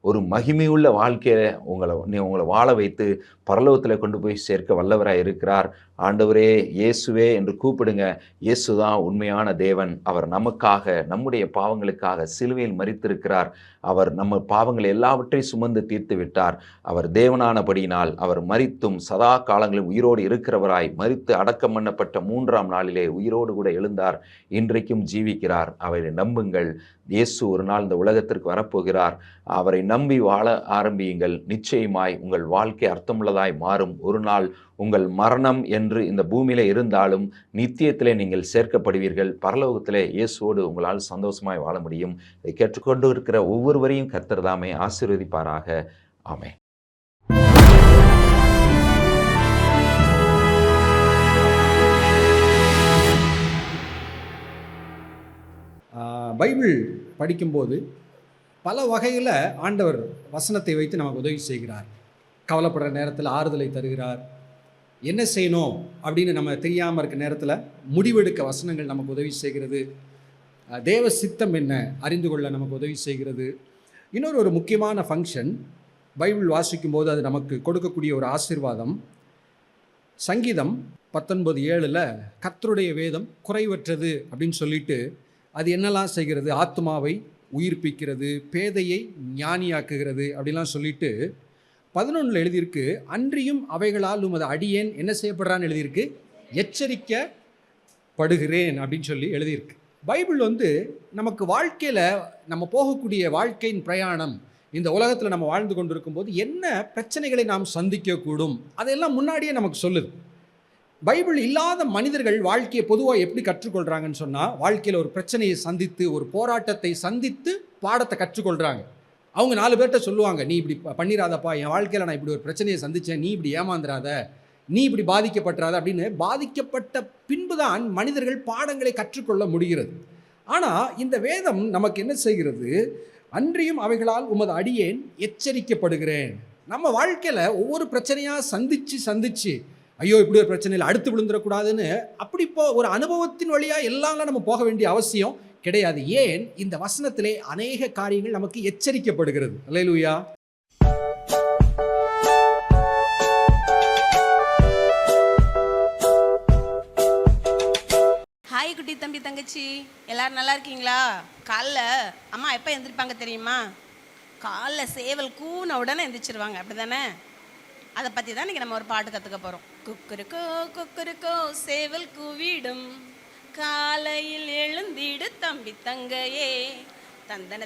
ஒரு மகிமையுள்ள வாழ்க்கையை உங்களை வாழ வைத்து பரலோகத்தில் கொண்டு போய் சேர்க்க வல்லவராக இருக்கிறார். ஆண்டவரே, இயேசுவே என்று கூப்பிடுங்க. இயேசு தான் உண்மையான தேவன். அவர் நமக்காக, நம்முடைய பாவங்களுக்காக சிலுவையில் மரித்திருக்கிறார். அவர் நம்ம பாவங்களை எல்லாவற்றையும் சுமந்து தீர்த்து விட்டார். அவர் தேவனானபடியினால் அவர் மரித்தும் சதா காலங்களில் உயிரோடு இருக்கிறவராய் மரித்து அடக்கம் பண்ணப்பட்ட 3ஆம் நாளிலே உயிரோடு கூட எழுந்தார். இன்றைக்கும் ஜீவிக்கிறார். அவரை நம்புங்கள். இயேசு ஒரு நாள் இந்த உலகத்திற்கு வரப்போகிறார். அவரை நம்பி வாழ ஆரம்பியுங்கள். நிச்சயமாய் உங்கள் வாழ்க்கை அர்த்தமுள்ளதாய் மாறும். ஒரு நாள் உங்கள் மரணம் என்று இந்த பூமியிலே இருந்தாலும் நித்தியத்திலே நீங்கள் சேர்க்கப்படுவீர்கள். பரலோகத்திலே இயேசுவோடு உங்களால் சந்தோஷமாய் வாழ முடியும். இதை கேட்டுக்கொண்டு இருக்கிற ஒவ்வொருவரையும் கர்த்தர் தாமே ஆசீர்வதிப்பாராக. ஆமென். பைபிள் படிக்கும்போது பல வகையில் ஆண்டவர் வசனத்தை வைத்து நமக்கு உதவி செய்கிறார். கவலைப்படுற நேரத்தில் ஆறுதலை தருகிறார். என்ன செய்யணும் அப்படின்னு நம்ம தெரியாமல் இருக்க நேரத்தில் முடிவெடுக்க வசனங்கள் நமக்கு உதவி செய்கிறது. தேவ சித்தம் என்ன அறிந்து கொள்ள நமக்கு உதவி செய்கிறது. இன்னொரு முக்கியமான ஃபங்க்ஷன், பைபிள் வாசிக்கும்போது அது நமக்கு கொடுக்கக்கூடிய ஒரு ஆசீர்வாதம். சங்கீதம் 19:7 கர்த்தருடைய வேதம் குறைவற்றது அப்படின்னு சொல்லிட்டு அது என்னெல்லாம் செய்கிறது, ஆத்மாவை உயிர்ப்பிக்கிறது, பேதையை ஞானியாக்குகிறது அப்படிலாம் சொல்லிட்டு 11 எழுதியிருக்கு, அன்றியும் அவைகளால் உமது அடியேன் என்ன செய்யப்படுறான்னு எழுதியிருக்கு, எச்சரிக்கப்படுகிறேன் அப்படின்னு சொல்லி எழுதியிருக்கு. பைபிள் நமக்கு வாழ்க்கையில் நம்ம போகக்கூடிய வாழ்க்கையின் பிரயாணம், இந்த உலகத்தில் நம்ம வாழ்ந்து கொண்டிருக்கும்போது என்ன பிரச்சனைகளை நாம் சந்திக்கக்கூடும் அதையெல்லாம் முன்னாடியே நமக்கு சொல்லுது. பைபிள் இல்லாத மனிதர்கள் வாழ்க்கையை பொதுவாக எப்படி கற்றுக்கொள்கிறாங்கன்னு சொன்னால், வாழ்க்கையில் ஒரு பிரச்சனையை சந்தித்து, ஒரு போராட்டத்தை சந்தித்து பாடத்தை கற்றுக்கொள்கிறாங்க. அவங்க 4 பேர்கிட்ட சொல்லுவாங்க, நீ இப்படி பண்ணிடாதப்பா, என் வாழ்க்கையில் நான் இப்படி ஒரு பிரச்சனையை சந்தித்தேன், நீ இப்படி ஏமாந்துடாத, நீ இப்படி பாதிக்கப்பட்டுறாத அப்படின்னு. பாதிக்கப்பட்ட பின்புதான் மனிதர்கள் பாடங்களை கற்றுக்கொள்ள முடிகிறது. ஆனால் இந்த வேதம் நமக்கு என்ன செய்கிறது, அன்றியும் அவைகளால் உமது அடியேன் எச்சரிக்கப்படுகிறேன். நம்ம வாழ்க்கையில் ஒவ்வொரு பிரச்சனையாக சந்திச்சு ஐயோ இப்படி ஒரு பிரச்சனையில் அடுத்து விழுந்துடக்கூடாதுன்னு அப்படி இப்போ ஒரு அனுபவத்தின் வழியாக எல்லாம் நம்ம போக வேண்டிய அவசியம் கிடையாது. ஏன், இந்த வசனத்திலே அநேக காரியங்கள் நமக்கு எச்சரிக்கப்படுகிறது. அல்லேலூயா. ஹாய் குட்டி தம்பி தங்கச்சி, எல்லாரும் நல்லா இருக்கீங்களா? காலைல அம்மா எப்போ எந்திரிப்பாங்க தெரியுமா? காலைல சேவல் கூன உடனே எந்திரிச்சிருவாங்க, அப்படி தானே? அதை பற்றி தான் இன்றைக்கி நம்ம ஒரு பாட்டு கற்றுக்க போகிறோம். குக்குருக்கோ குக்குருக்கோ சேவல் கூவிடும், காலையில் எழுந்திடு தம்பி தங்கையே, தந்தன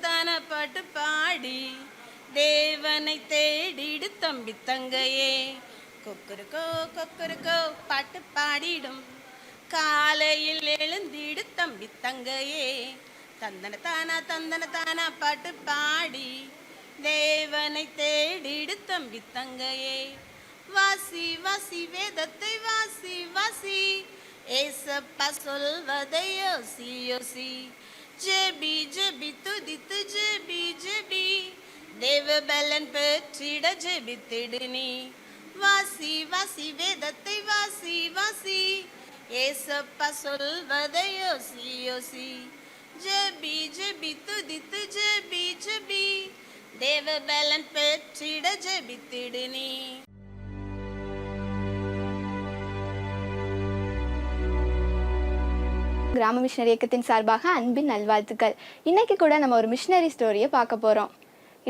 தான பாட்டு பாடி தேவனை தேடிடு தம்பி தங்கையே. கொக்கருக்கோ கொக்கருக்கோ பாட்டு பாடிடும், காலையில் எழுந்திடு தம்பி தங்கையே, தந்தன தானா பாட்டு பாடி தேவனை தேடிடு தம்பி தங்கையே. வாசி வாசி வேதத்தை வாசி வாசி, ஏசப்பா சொல்வதை யோசி யோசி, ஜெபி ஜெபி துதித்து ஜெபி ஜெபி, தேவ பலன் பெற்றிட ஜெபித்திடு நீ. வாசி வாசி வேதத்தை வாசி வாசி, ஏசப்பா சொல்வதை யோசி யோசி, ஜெபி ஜெபி துதித்து ஜெபி ஜெபி, தேவ பலன் பெற்றிட ஜெபித்திடு நீ. கிராம மிஷனரி இயக்கத்தின் சார்பாக அன்பின் நல்வாழ்த்துக்கள். இன்னைக்கு கூட நம்ம ஒரு மிஷனரி ஸ்டோரியை பார்க்க போகிறோம்.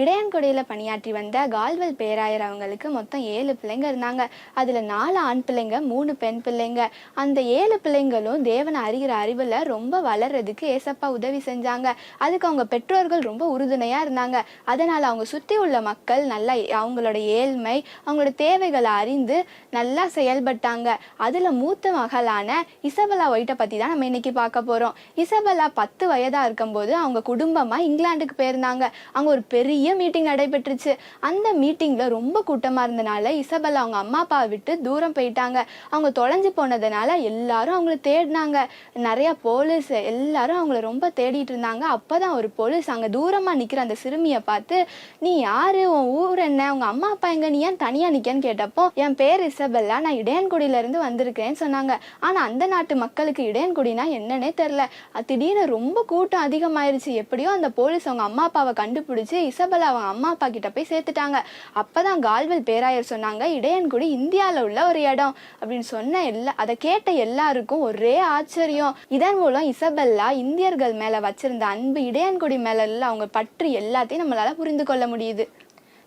இடையான்குடியில் பணியாற்றி வந்த கால்வெல் பேராயர் அவங்களுக்கு மொத்தம் 7 பிள்ளைங்க இருந்தாங்க. அதில் 4 ஆண் பிள்ளைங்க, 3 பெண் பிள்ளைங்க. அந்த 7 பிள்ளைங்களும் தேவனை அறிகிற அறிவில் ரொம்ப வளர்றதுக்கு ஏசப்பா உதவி செஞ்சாங்க. அதுக்கு அவங்க பெற்றோர்கள் ரொம்ப உறுதுணையாக இருந்தாங்க. அதனால் அவங்க சுற்றி உள்ள மக்கள் நல்லா அவங்களோட ஏழ்மை, அவங்களோட தேவைகளை அறிந்து நல்லா செயல்பட்டாங்க. அதில் மூத்த மகளான இசபெல்லா ஒயிட்டை பற்றி தான் நம்ம இன்னைக்கு பார்க்க போகிறோம். இசபெல்லா 10 வயதாக இருக்கும்போது அவங்க குடும்பமாக இங்கிலாந்துக்கு போயிருந்தாங்க. அங்கே ஒரு பெரிய மீட்டிங் நடைபெற்றுச்சு. அந்த மீட்டிங்ல ரொம்ப கூட்டமா இருந்தனால இசபெல்லா அவங்க அம்மா அப்பாவை விட்டு தூரம் போயிட்டாங்க. அவங்க தொலைஞ்சு போனதுனால எல்லாரும் அவங்கள தேடினாங்க. நிறைய போலீஸ் எல்லாரும் அவங்கள ரொம்ப தேடிட்டு இருந்தாங்க. அப்பதான் ஒரு போலீஸ் அங்க தூரமா நிக்கிற அந்த சிறுமியை பார்த்து, நீ யாரு, உன் ஊர் என்ன, உங்க அம்மா அப்பா எங்க, நீ ஏன் தனியா நிக்கன்னு கேட்டப்போ, என் பேர் இசபெல்லா, நான் இடையன்குடியில இருந்து வந்திருக்கேன்னு சொன்னாங்க. ஆனா அந்த நாட்டு மக்களுக்கு இடையன்குடினா என்னன்னே தெரியல. திடீர்னு ரொம்ப கூட்டம் அதிகமாயிருச்சு. எப்படியோ அந்த போலீஸ் அவங்க அம்மா அப்பாவை கண்டுபிடிச்சு இசபெல்லா அவங்க அம்மா அப்பா கிட்ட போய் சேர்த்துட்டாங்க. அப்பதான் கால்வெல் பேராயர் சொன்னாங்க, இடையன்குடி இந்தியாவில் உள்ள ஒரு இடம் அப்படின்னு சொன்ன அதை கேட்ட எல்லாருக்கும் ஒரே ஆச்சரியம். இதன் மூலம் இசபெல்லா இந்தியர்கள் மேல வச்சிருந்த அன்பு, இடையன்குடி மேல அவங்க பற்றி எல்லாத்தையும் நம்மளால புரிந்து கொள்ள முடியுது.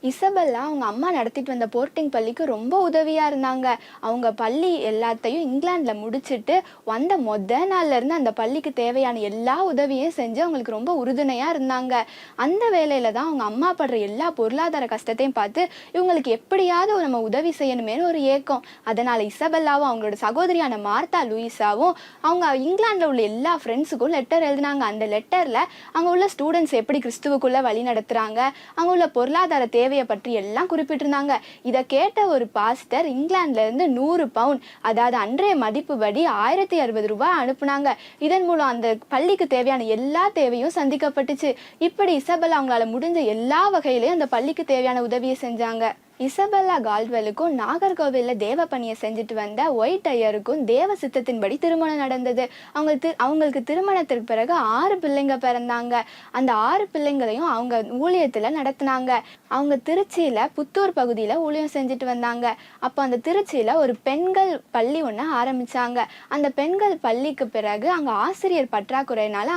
இசபெல்லா அவங்க அம்மா நடத்திட்டு வந்த போர்ட்டிங் பள்ளிக்கு ரொம்ப உதவியாக இருந்தாங்க. அவங்க பள்ளி எல்லாத்தையும் இங்கிலாண்டில் முடிச்சுட்டு வந்த நாள்ல இருந்து அந்த பள்ளிக்கு தேவையான எல்லா உதவியும் செஞ்சு அவங்களுக்கு ரொம்ப உறுதுணையாக இருந்தாங்க. அந்த வேலையில தான் அவங்க அம்மா படுற எல்லா பொருளாதார கஷ்டத்தையும் பார்த்து இவங்களுக்கு எப்படியாவது நம்ம உதவி செய்யணுமேனு ஒரு ஏக்கம். அதனால இசபெல்லாவும் அவங்களோட சகோதரியான மார்த்தா லூயிஸாவும் அவங்க இங்கிலாண்டில் உள்ள எல்லா ஃப்ரெண்ட்ஸுக்கும் லெட்டர் எழுதினாங்க. அந்த லெட்டரில் அங்கே உள்ள ஸ்டூடெண்ட்ஸ் எப்படி கிறிஸ்துவுக்குள்ளே வழி நடத்துகிறாங்க, அங்கே உள்ள பொருளாதார தேவையை பற்றி எல்லாம் குறிப்பிட்டிருந்தாங்க. இதை கேட்ட ஒரு பாஸ்டர் இங்கிலாந்துல இருந்து 100 பவுண்ட், அதாவது அன்றைய மதிப்புபடி 1060 ரூபாய் அனுப்புனாங்க. இதன் மூலம் அந்த பள்ளிக்கு தேவையான எல்லா தேவையும் சந்திக்கப்பட்டுச்சு. இப்படி இசபெல்லா அவங்களால முடிஞ்ச எல்லா வகையிலையும் அந்த பள்ளிக்கு தேவையான உதவியை செஞ்சாங்க. இசபெல்லா கால்ட்வெலுக்கும் நாகர்கோவிலில் தேவ பணியை செஞ்சுட்டு வந்த ஒயிட் ஐயருக்கும் தேவ சித்தத்தின்படி திருமணம் நடந்தது. அவங்களுக்கு திருமணத்திற்கு பிறகு 6 பிள்ளைங்க பிறந்தாங்க. அந்த 6 பிள்ளைங்களையும் அவங்க ஊழியத்தில் நடத்தினாங்க. அவங்க திருச்சியில் புத்தூர் பகுதியில் ஊழியம் செஞ்சுட்டு வந்தாங்க. அப்போ அந்த திருச்சியில் ஒரு பெண்கள் பள்ளி ஒன்று ஆரம்பித்தாங்க. அந்த பெண்கள் பள்ளிக்கு பிறகு அங்கே ஆசிரியர் பற்றாக்குறையினால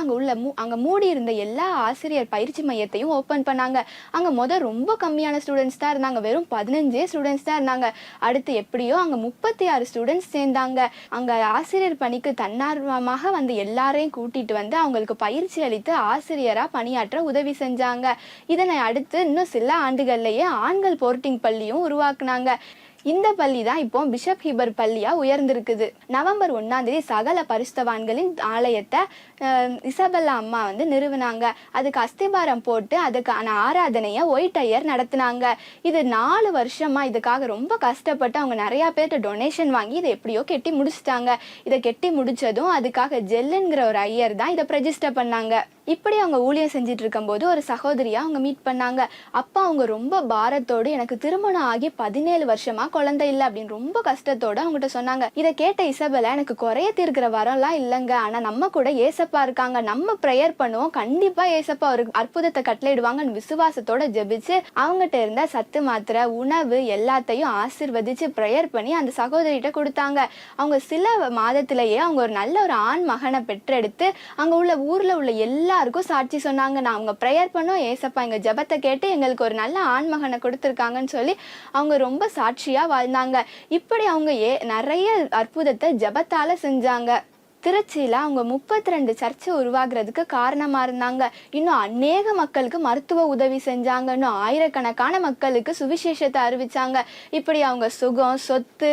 அங்கே மூடி இருந்த எல்லா ஆசிரியர் பயிற்சி மையத்தையும் ஓப்பன் பண்ணாங்க. அங்கே ரொம்ப கம்மியான ஸ்டூடெண்ட்ஸ் தான் இருந்தாங்க. வெறும் 15 ஸ்டூடெண்ட்ஸ் தான் இருந்தாங்க. அடுத்து எப்படியோ அங்கே 36 ஸ்டூடெண்ட்ஸ் சேர்ந்தாங்க. அங்கே ஆசிரியர் பணிக்கு தன்னார்வமாக வந்து எல்லாரையும் கூட்டிட்டு வந்து அவங்களுக்கு பயிற்சி அளித்து ஆசிரியராக பணியாற்ற உதவி செஞ்சாங்க. இதனை அடுத்து இன்னும் சில ஆண்டுகள்லேயே ஆண்கள் போர்ட்டிங் பள்ளியும் உருவாக்குனாங்க. இந்த பள்ளி தான் இப்போ பிஷப் ஹீபர் பள்ளியாக உயர்ந்திருக்குது. நவம்பர் 1 சகல பரிசுத்தவான்களின் ஆலயத்தை இசபெல்லா அம்மா வந்து நிறுவினாங்க. அதுக்கு அஸ்திபாரம் போட்டு அதுக்கான ஆராதனையை ஒயிட் ஐயர் நடத்தினாங்க. இது 4 வருஷமாக இதுக்காக ரொம்ப கஷ்டப்பட்டு அவங்க நிறையா பேர்கிட்ட டொனேஷன் வாங்கி இதை எப்படியோ கெட்டி முடிச்சிட்டாங்க. இதை கெட்டி முடித்ததும் அதுக்காக ஜெல்லுங்கிற ஒரு ஐயர் தான் இதை ரெஜிஸ்டர் பண்ணாங்க. இப்படி அவங்க ஊழியம் செஞ்சுட்டு இருக்கும்போது ஒரு சகோதரியை அவங்க மீட் பண்ணாங்க. அப்போ அவங்க ரொம்ப பாரத்தோடு எனக்கு திருமணம் ஆகி 17 வருஷமாக குழந்தை இல்லை அப்படின்னு ரொம்ப கஷ்டத்தோடு அவங்ககிட்ட சொன்னாங்க. இதை கேட்ட இசபெல்லா, எனக்கு குறைய தீர்க்கிற வரம்லாம் இல்லைங்க, ஆனால் நம்ம கூட ஏசப்பா இருக்காங்க, நம்ம ப்ரேயர் பண்ணுவோம், கண்டிப்பாக ஏசப்பா ஒரு அற்புதத்தை கட்டளையிடுவாங்கன்னு விசுவாசத்தோட ஜெபிச்சு அவங்ககிட்ட இருந்த சத்து மாத்திரை உணவு எல்லாத்தையும் ஆசீர்வதிச்சு ப்ரேயர் பண்ணி அந்த சகோதரிகிட்ட கொடுத்தாங்க. அவங்க சில மாதத்திலேயே அவங்க ஒரு நல்ல ஒரு ஆண் மகனை பெற்றெடுத்து அங்கே உள்ள ஊரில் உள்ள எல்லாருக்கும் சாட்சி சொன்னாங்க. நான் அவங்க ப்ரேயர் பண்ணோம், ஏசப்பா எங்கள் ஜெபத்தை கேட்டு எங்களுக்கு ஒரு நல்ல ஆண் மகனை கொடுத்துருக்காங்கன்னு சொல்லி அவங்க ரொம்ப சாட்சியாக வாழ்ந்தாங்க. இப்படி அவங்க நிறைய அற்புதத்தை ஜெபத்தால் செஞ்சாங்க. திருச்சியில் அவங்க 32 சர்ச்சை உருவாகிறதுக்கு காரணமாக இருந்தாங்க. இன்னும் அநேக மக்களுக்கு மருத்துவ உதவி செஞ்சாங்க. இன்னும் ஆயிரக்கணக்கான மக்களுக்கு சுவிசேஷத்தை அறிவிச்சாங்க. இப்படி அவங்க சுகம் சொத்து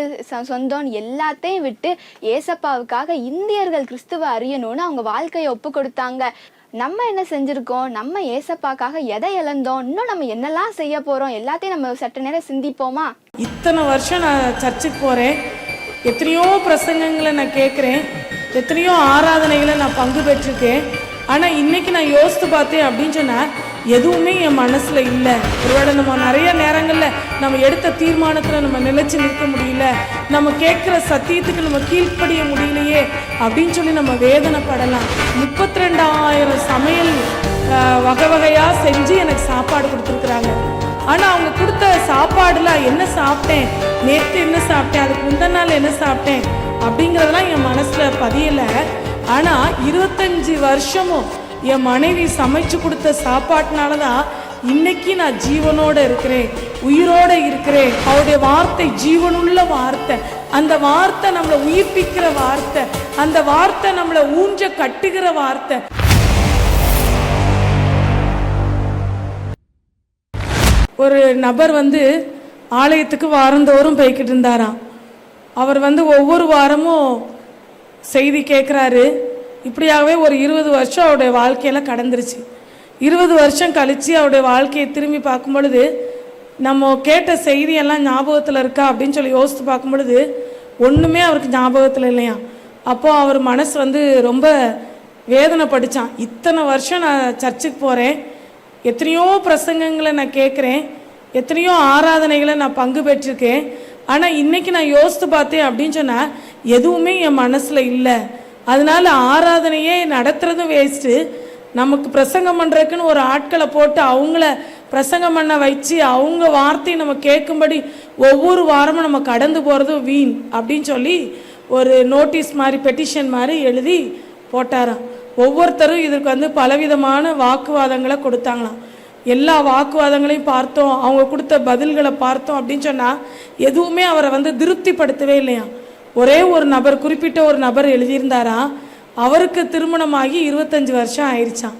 சொந்தம் எல்லாத்தையும் விட்டு ஏசப்பாவுக்காக இந்தியர்கள் கிறிஸ்துவ அறியணும்னு அவங்க வாழ்க்கையை ஒப்பு கொடுத்தாங்க. நம்ம என்ன செஞ்சுருக்கோம், நம்ம ஏசப்பாக்காக எதை இழந்தோம், இன்னும் நம்ம என்னெல்லாம் செய்ய போகிறோம், எல்லாத்தையும் நம்ம சற்று நேரம் சிந்திப்போமா? இத்தனை வருஷம் நான் சர்ச்சுக்கு போகிறேன், எத்தனையோ பிரசங்கங்களை நான் கேட்குறேன், எத்தனையோ ஆராதனைகளை நான் பங்கு பெற்றிருக்கேன். ஆனால் இன்றைக்கி நான் யோசித்து பார்த்தேன் அப்படின்னு சொன்னால் எதுவுமே என் மனசில் இல்லை. ஒருவேளை நம்ம நிறைய நேரங்களில் நம்ம எடுத்த தீர்மானத்தில் நம்ம நிலைச்சு நிற்க முடியல, நம்ம கேட்குற சத்தியத்துக்கு நம்ம கீழ்ப்படிய முடியலையே அப்படின்னு சொல்லி நம்ம வேதனைப்படலாம். 32,000 சமையல் வகை வகையாக செஞ்சு எனக்கு சாப்பாடு கொடுத்துருக்குறாங்க. ஆனால் அவங்க கொடுத்த சாப்பாடுல என்ன சாப்பிட்டேன், நேற்று என்ன சாப்பிட்டேன், அதுக்கு முந்தின நாள் என்ன சாப்பிட்டேன் அப்படிங்கிறதெல்லாம் என் மனசில் பதியலை. ஆனால் 25 வருஷமும் என் மனைவி சமைச்சு கொடுத்த சாப்பாட்டினால தான் இன்னைக்கு நான் ஜீவனோடு இருக்கிறேன், உயிரோடு இருக்கிறேன். அவருடைய வார்த்தை ஜீவனுள்ள வார்த்தை, அந்த வார்த்தை நம்மளை உயிர்ப்பிக்கிற வார்த்தை, அந்த வார்த்தை நம்மளை ஊஞ்ச கட்டுகிற வார்த்தை. ஒரு நபர் ஆலயத்துக்கு வாரந்தோறும் போய்கிட்டு இருந்தாராம். அவர் ஒவ்வொரு வாரமும் செய்தி கேட்குறாரு. இப்படியாகவே ஒரு 20 வருஷம் அவருடைய வாழ்க்கையில் கடந்துருச்சு. 20 வருஷம் கழித்து அவருடைய வாழ்க்கையை திரும்பி பார்க்கும் பொழுது நம்ம கேட்ட செய்தியெல்லாம் ஞாபகத்தில் இருக்கா அப்படின்னு சொல்லி யோசித்து பார்க்கும் பொழுது ஒன்றுமே அவருக்கு ஞாபகத்தில் இல்லையா. அப்போது அவர் மனசு ரொம்ப வேதனைப்பட்டுச்சான். இத்தனை வருஷம் நான் சர்ச்சுக்கு போகிறேன், எத்தனையோ பிரசங்கங்களை நான் கேட்குறேன், எத்தனையோ ஆராதனைகளை நான் பங்கு பெற்றிருக்கேன். ஆனால் இன்றைக்கி நான் யோசித்து பார்த்தேன் அப்படின்னு சொன்னால் எதுவுமே என் மனசில் இல்லை. அதனால ஆராதனையே நடத்துறதும் வேஸ்ட்டு. நமக்கு பிரசங்கம் பண்ணுறதுக்குன்னு ஒரு ஆட்களை போட்டு அவங்கள பிரசங்கம் பண்ண வச்சு அவங்க வார்த்தையை நம்ம கேட்கும்படி ஒவ்வொரு வாரமும் நம்ம கடந்து போகிறதும் வீண் அப்படின்னு சொல்லி ஒரு நோட்டீஸ் மாதிரி பெட்டிஷன் மாதிரி எழுதி போட்டாராம். ஒவ்வொருத்தரும் இதுக்கு பலவிதமான வாக்குவாதங்களை கொடுத்தாங்களாம். எல்லா வாக்குவாதங்களையும் பார்த்தோம், அவங்க கொடுத்த பதில்களை பார்த்தோம் அப்படின்னு சொன்னால் எதுவுமே அவரை திருப்திப்படுத்தவே இல்லையா. ஒரே ஒரு நபர், குறிப்பிட்ட ஒரு நபர் எழுதியிருந்தாரா, அவருக்கு திருமணமாகி 25 வருஷம் ஆயிடுச்சான்.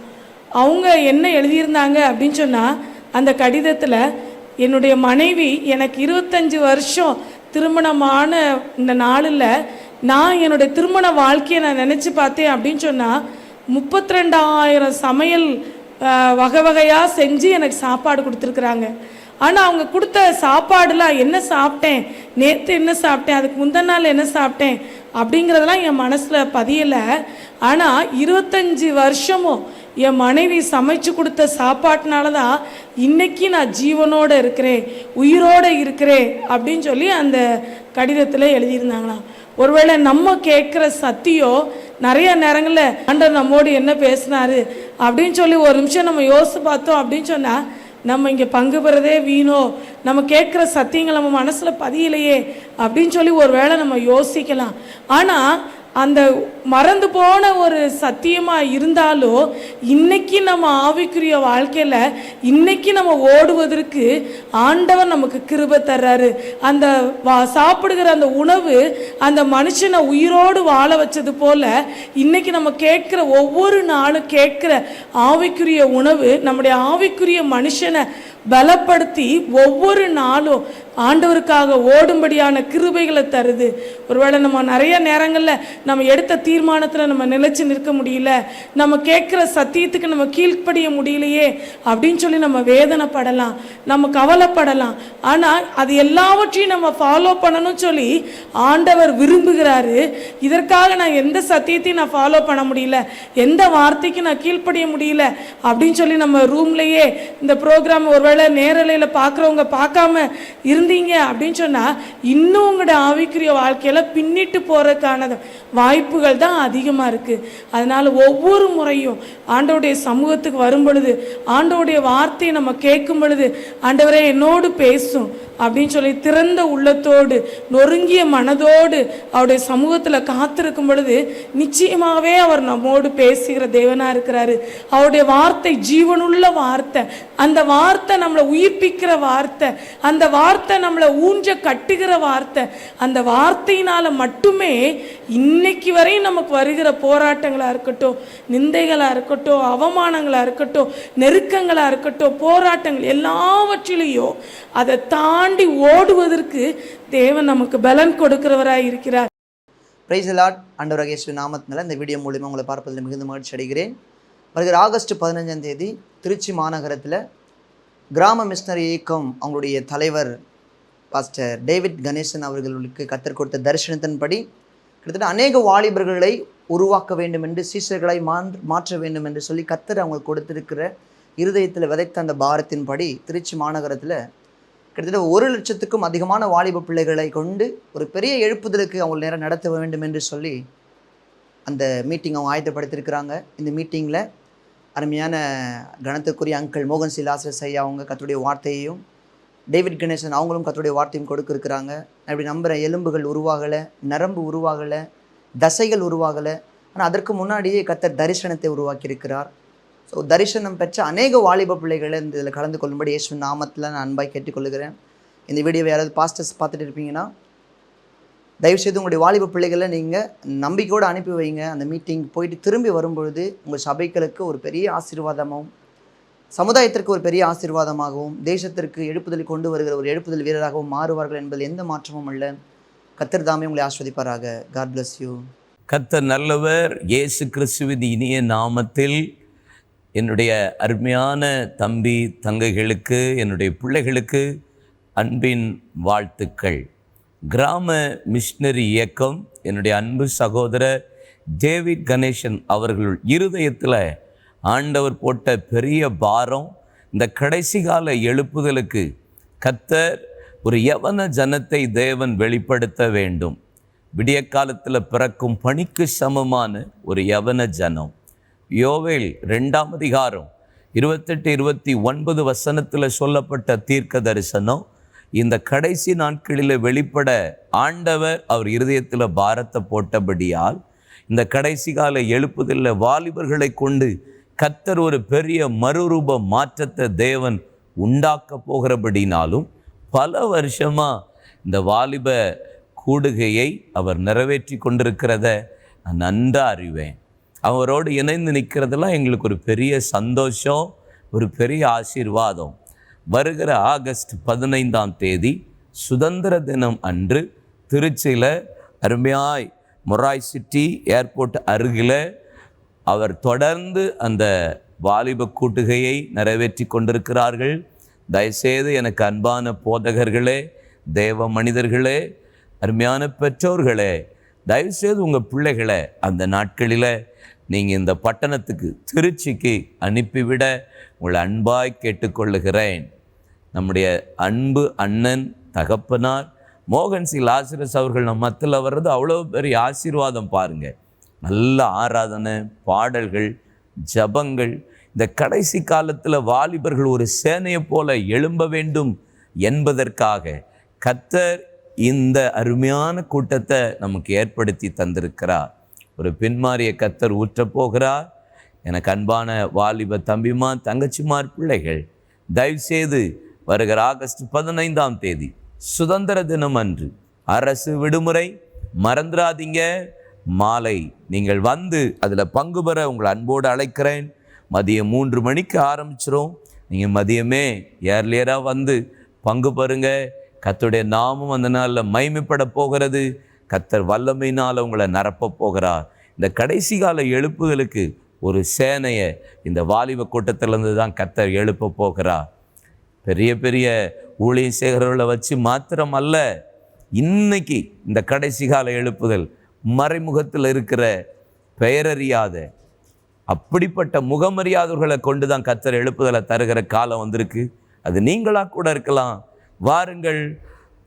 அவங்க என்ன எழுதியிருந்தாங்க அப்படின்னு சொன்னால் அந்த கடிதத்தில், என்னுடைய மனைவி எனக்கு 25 வருஷம் திருமணமான இந்த நாளில் நான் என்னுடைய திருமண வாழ்க்கையை நான் நினச்சி பார்த்தேன் அப்படின்னு சொன்னால் 32,000 சமையல் வகை வகையாக செஞ்சு எனக்கு சாப்பாடு கொடுத்துருக்குறாங்க. ஆனால் அவங்க கொடுத்த சாப்பாடுலாம் என்ன சாப்பிட்டேன், நேற்று என்ன சாப்பிட்டேன், அதுக்கு முந்தின நாள் என்ன சாப்பிட்டேன் அப்படிங்கிறதெல்லாம் என் மனசில் பதியலை. ஆனால் 25 வருஷமும் என் மனைவி சமைச்சு கொடுத்த சாப்பாட்டினால தான் இன்னைக்கு நான் ஜீவனோடு இருக்கிறேன், உயிரோடு இருக்கிறேன் அப்படின்னு சொல்லி அந்த கடிதத்தில் எழுதியிருந்தாங்களாம். ஒருவேளை நம்ம கேட்குற சத்தியம் நிறைய நேரங்களில் ஆண்டவர் நம்மோடு என்ன பேசினாரு அப்படின்னு சொல்லி ஒரு நிமிஷம் நம்ம யோசித்து பார்த்தோம் அப்படின்னு சொன்னால் நம்ம இங்கே பங்கு பெறதே வீணோ, நம்ம கேட்குற சத்தியங்கள் நம்ம மனசில் பதியலையே அப்படின்னு சொல்லி ஒரு வேளை நம்ம யோசிக்கலாம். ஆனால் அந்த மறந்து போன ஒரு சத்தியமாக இருந்தாலும் இன்னைக்கு நம்ம ஆவிக்குரிய வாழ்க்கையில் இன்னைக்கு நம்ம ஓடுவதற்கு ஆண்டவர் நமக்கு கிருபை தர்றாரு. அந்த சாப்பிடுகிற அந்த உணவு அந்த மனுஷனை உயிரோடு வாழ வச்சது போல இன்னைக்கு நம்ம கேட்குற ஒவ்வொரு நாளும் கேட்குற ஆவிக்குரிய உணவு நம்முடைய ஆவிக்குரிய மனுஷனை பலப்படுத்தி ஒவ்வொரு நாளும் ஆண்டவருக்காக ஓடும்படியான கிருபைகளை தருது. ஒருவேளை நம்ம நிறைய நேரங்களில் நம்ம எடுத்த தீர்மானத்தில் நம்ம நிலைச்சு நிற்க முடியல, நம்ம கேட்குற சத்தியத்துக்கு நம்ம கீழ்ப்படிய முடியலையே அப்படின்னு சொல்லி நம்ம வேதனைப்படலாம், நம்ம கவலைப்படலாம். ஆனால் அது எல்லாவற்றையும் நம்ம ஃபாலோ பண்ணணும்னு சொல்லி ஆண்டவர் விரும்புகிறாரு. இதற்காக நான் எந்த சத்தியத்தையும் நான் ஃபாலோ பண்ண முடியல, எந்த வார்த்தைக்கு நான் கீழ்ப்படிய முடியல அப்படின்னு சொல்லி நம்ம ரூம்லேயே இந்த ப்ரோக்ராம் ஒருவேளை நேரலையில் பார்க்குறவங்க பார்க்காம இருந்தீங்க அப்படின்னு சொன்னால் இன்னும் உங்களோட ஆவிக்குரிய வாழ்க்கையில் பின்னிட்டு போகிறதுக்கான வாய்ப்புகள் தான் அதிகமாக இருக்குது. அதனால் ஒவ்வொரு முறையும் ஆண்டவருடைய சமூகத்துக்கு வரும் பொழுது ஆண்டவருடைய வார்த்தையை நம்ம கேட்கும் பொழுது ஆண்டவரே என்னோடு பேசும் அப்படின்னு சொல்லி திறந்த உள்ளத்தோடு நொறுங்கிய மனதோடு அவருடைய சமூகத்தில் காத்திருக்கும் பொழுது நிச்சயமாகவே அவர் நம்மோடு பேசுகிற தேவனாக இருக்கிறாரு. அவருடைய வார்த்தை ஜீவனுள்ள வார்த்தை, அந்த வார்த்தை நம்மளை உயிர்ப்பிக்கிற வார்த்தை, அந்த வார்த்தை நம்மளை ஊஞ்ச கட்டுகிற வார்த்தை. அந்த வார்த்தையினால் மட்டுமே இன்னைக்கு வரையும் நமக்கு வருகிற போராட்டங்களாக இருக்கட்டும், நிந்தைகளாக இருக்கட்டும், அவமானங்களாக இருக்கட்டும், நெருக்கங்களாக இருக்கட்டும், போராட்டங்கள் எல்லாவற்றிலையும் அதை தாண்டி ஓடுவதற்கு தேவன் நமக்கு பலன் கொடுக்கிறவராய் இருக்கிறார். Praise the Lord. ஆண்டவராகிய இயேசு நாமத்தினால இந்த வீடியோ மூலமா உங்களை பார்ப்பதில் மிகுந்த மகிழ்ச்சி அடைகிறேன். வருகிற ஆகஸ்ட் 15ஆம் தேதி திருச்சி மாநகரத்தில் கிராம மிஷனரி இயக்கம் அவங்களுடைய தலைவர் பாஸ்டர் டேவிட் கணேசன் அவர்களுக்கு கர்த்தர் கொடுத்த தரிசனத்தின்படி கிட்டத்தட்ட அநேக வாலிபர்களை உருவாக்க வேண்டும் என்று, சீஷர்களாய் மாற்ற வேண்டும் என்று சொல்லி கர்த்தர் அவங்களுக்கு கொடுத்திருக்கிற இருதயத்தில் விதைத்த அந்த பாரத்தின்படி திருச்சி மாநகரத்தில் கிட்டத்தட்ட 1,00,000க்கும் அதிகமான வாலிப பிள்ளைகளை கொண்டு ஒரு பெரிய எழுப்புதலுக்கு அவங்க நேரம் நடத்த வேண்டும் என்று சொல்லி அந்த மீட்டிங் அவங்க ஆயத்தப்படுத்தியிருக்கிறாங்க. இந்த மீட்டிங்கில் அருமையான கணத்துக்குரிய அங்கிள் மோகன் சிலாசஸ் ஐயா அவங்க கர்த்தருடைய வார்த்தையையும், டேவிட் கணேசன் அவங்களும் கர்த்தருடைய வார்த்தையும் கொடுக்கிருக்கிறாங்க. அப்படி நம்புகிற எலும்புகள் உருவாகலை, நரம்பு உருவாகலை, தசைகள் உருவாகலை. ஆனால் அதற்கு முன்னாடியே கர்த்தர் தரிசனத்தை உருவாக்கியிருக்கிறார். ஸோ தரிசனம் பெற்ற அநேக வாலிப பிள்ளைகளை இந்த இதில் கலந்து கொள்ளும்படி இயேசு நாமத்தில் நான் அன்பாய் கேட்டுக்கொள்கிறேன். இந்த வீடியோவை யாராவது பாஸ்டர்ஸ் பார்த்துட்டு இருப்பீங்கன்னா தயவுசெய்து உங்களுடைய வாலிப பிள்ளைகளை நீங்கள் நம்பிக்கையோடு அனுப்பி வைங்க. அந்த மீட்டிங் போயிட்டு திரும்பி வரும்பொழுது உங்கள் சபைகளுக்கு ஒரு பெரிய ஆசீர்வாதமாகவும், சமுதாயத்திற்கு ஒரு பெரிய ஆசீர்வாதமாகவும், தேசத்திற்கு எழுப்புதல் கொண்டு வருகிற ஒரு எழுப்புதல் வீரராகவும் மாறுவார்கள் என்பதில் எந்த மாற்றமும் இல்லை. கர்த்தர் தாமே உங்களை ஆசீர்வதிப்பாராக. God bless you. கர்த்தர் நல்லவர். இயேசு கிறிஸ்துவின் இனிய நாமத்தில் என்னுடைய அருமையான தம்பி தங்கைகளுக்கு, என்னுடைய பிள்ளைகளுக்கு அன்பின் வாழ்த்துக்கள். கிராம மிஷனரி இயக்கம் என்னுடைய அன்பு சகோதரர் டேவிட் கணேசன் அவர்கள் இருதயத்தில் ஆண்டவர் போட்ட பெரிய பாரம். இந்த கடைசி கால எழுப்புதலுக்கு கர்த்தர் ஒரு யவன ஜனத்தை தேவன் வெளிப்படுத்த வேண்டும். விடிய காலத்தில் பிறக்கும் பணிக்கு சமமான ஒரு யவன ஜனம். யோவேல் 2ஆம் அதிகாரம் 28-29 வசனத்தில் சொல்லப்பட்ட தீர்க்க தரிசனம் இந்த கடைசி நாட்களில் வெளிப்பட ஆண்டவர் அவர் இருதயத்தில் பாரத்தை போட்டபடியால் இந்த கடைசி கால எழுப்புதலில் வாலிபர்களை கொண்டு கர்த்தர் ஒரு பெரிய மறுரூப மாற்றத்தை தேவன் உண்டாக்க போகிறபடினாலும் பல வருஷமாக இந்த வாலிப கூடுகையை அவர் நிறைவேற்றி கொண்டிருக்கிறத நான் நன்றாக அறிவேன். அவரோடு இணைந்து நிற்கிறதெல்லாம் எங்களுக்கு ஒரு பெரிய சந்தோஷம், ஒரு பெரிய ஆசீர்வாதம். வருகிற ஆகஸ்ட் 15ஆம் தேதி சுதந்திர தினம் அன்று திருச்சியில் அருமையாய் மொராய் சிட்டி ஏர்போர்ட் அருகில் அவர் தொடர்ந்து அந்த வாலிப கூட்டுகையை நிறைவேற்றி கொண்டிருக்கிறார்கள். தயவுசெய்து எனக்கு அன்பான போதகர்களே, தேவ மனிதர்களே, அருமையான பெற்றோர்களே, தயவுசெய்து உங்கள் பிள்ளைகளை அந்த நாட்களில் நீங்கள் இந்த பட்டணத்துக்கு திருச்சிக்கு அனுப்பிவிட உங்களை அன்பாய் கேட்டுக்கொள்ளுகிறேன். நம்முடைய அன்பு அண்ணன் தகப்பனார் மோகன் சி லாசரஸ் அவர்கள் நம்ம மத்தியில் வர்றது அவ்வளோ பெரிய ஆசீர்வாதம் பாருங்கள். நல்ல ஆராதனை, பாடல்கள், ஜபங்கள். இந்த கடைசி காலத்தில் வாலிபர்கள் ஒரு சேனையை போல எழும்ப வேண்டும் என்பதற்காக கர்த்தர் இந்த அருமையான கூட்டத்தை நமக்கு ஏற்படுத்தி தந்திருக்கிறார். ஒரு பின்மாறிய கர்த்தர் ஊற்றப் போகிறார். எனக்கு அன்பான வாலிப தம்பிமா, தங்கச்சிமார், பிள்ளைகள், தயவுசெய்து வருகிற ஆகஸ்ட் 15 சுதந்திர தினம் அன்று அரசு விடுமுறை, மறந்துடாதீங்க. மாலை நீங்கள் வந்து அதில் பங்கு பெற உங்களை அன்போடு அழைக்கிறேன். மதியம் 3 மணிக்கு ஆரம்பிச்சிரும். நீங்கள் மதியமே ஏர்லியராக வந்து பங்கு பெறுங்க. கர்த்தருடைய நாமம் அந்த நாளில் மகிமைப்பட போகிறது. கர்த்தர் வல்லமையினால் உங்களை நிரப்ப போகிறார். இந்த கடைசி கால எழுப்புதலுக்கு ஒரு சேனையை இந்த வாலிப கூட்டத்திலேருந்து தான் கர்த்தர் எழுப்ப போகிறார். பெரிய பெரிய ஊழிய சேகர்களை வச்சு மாத்திரம் அல்ல, இன்னைக்கு இந்த கடைசி கால எழுப்புதல் மறைமுகத்தில் இருக்கிற பெயரறியாத அப்படிப்பட்ட முகமறியாதவர்களை கொண்டு தான் கர்த்தர் எழுப்புதலை தருகிற காலம் வந்திருக்கு. அது நீங்களாக கூட இருக்கலாம். வாருங்கள்,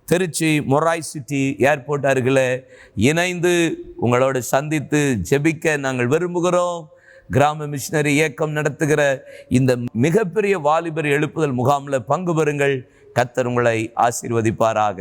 திருச்சி மொராய் சிட்டி ஏர்போர்ட் அருகில் இணைந்து உங்களோடு சந்தித்து ஜெபிக்க நாங்கள் விரும்புகிறோம். கிராம மிஷனரி இயக்கம் நடத்துகிற இந்த மிகப்பெரிய வாலிபர் எழுப்புதல் முகாமில் பங்கு பெறுங்கள். கர்த்தர் உங்களை ஆசீர்வதிப்பாராக.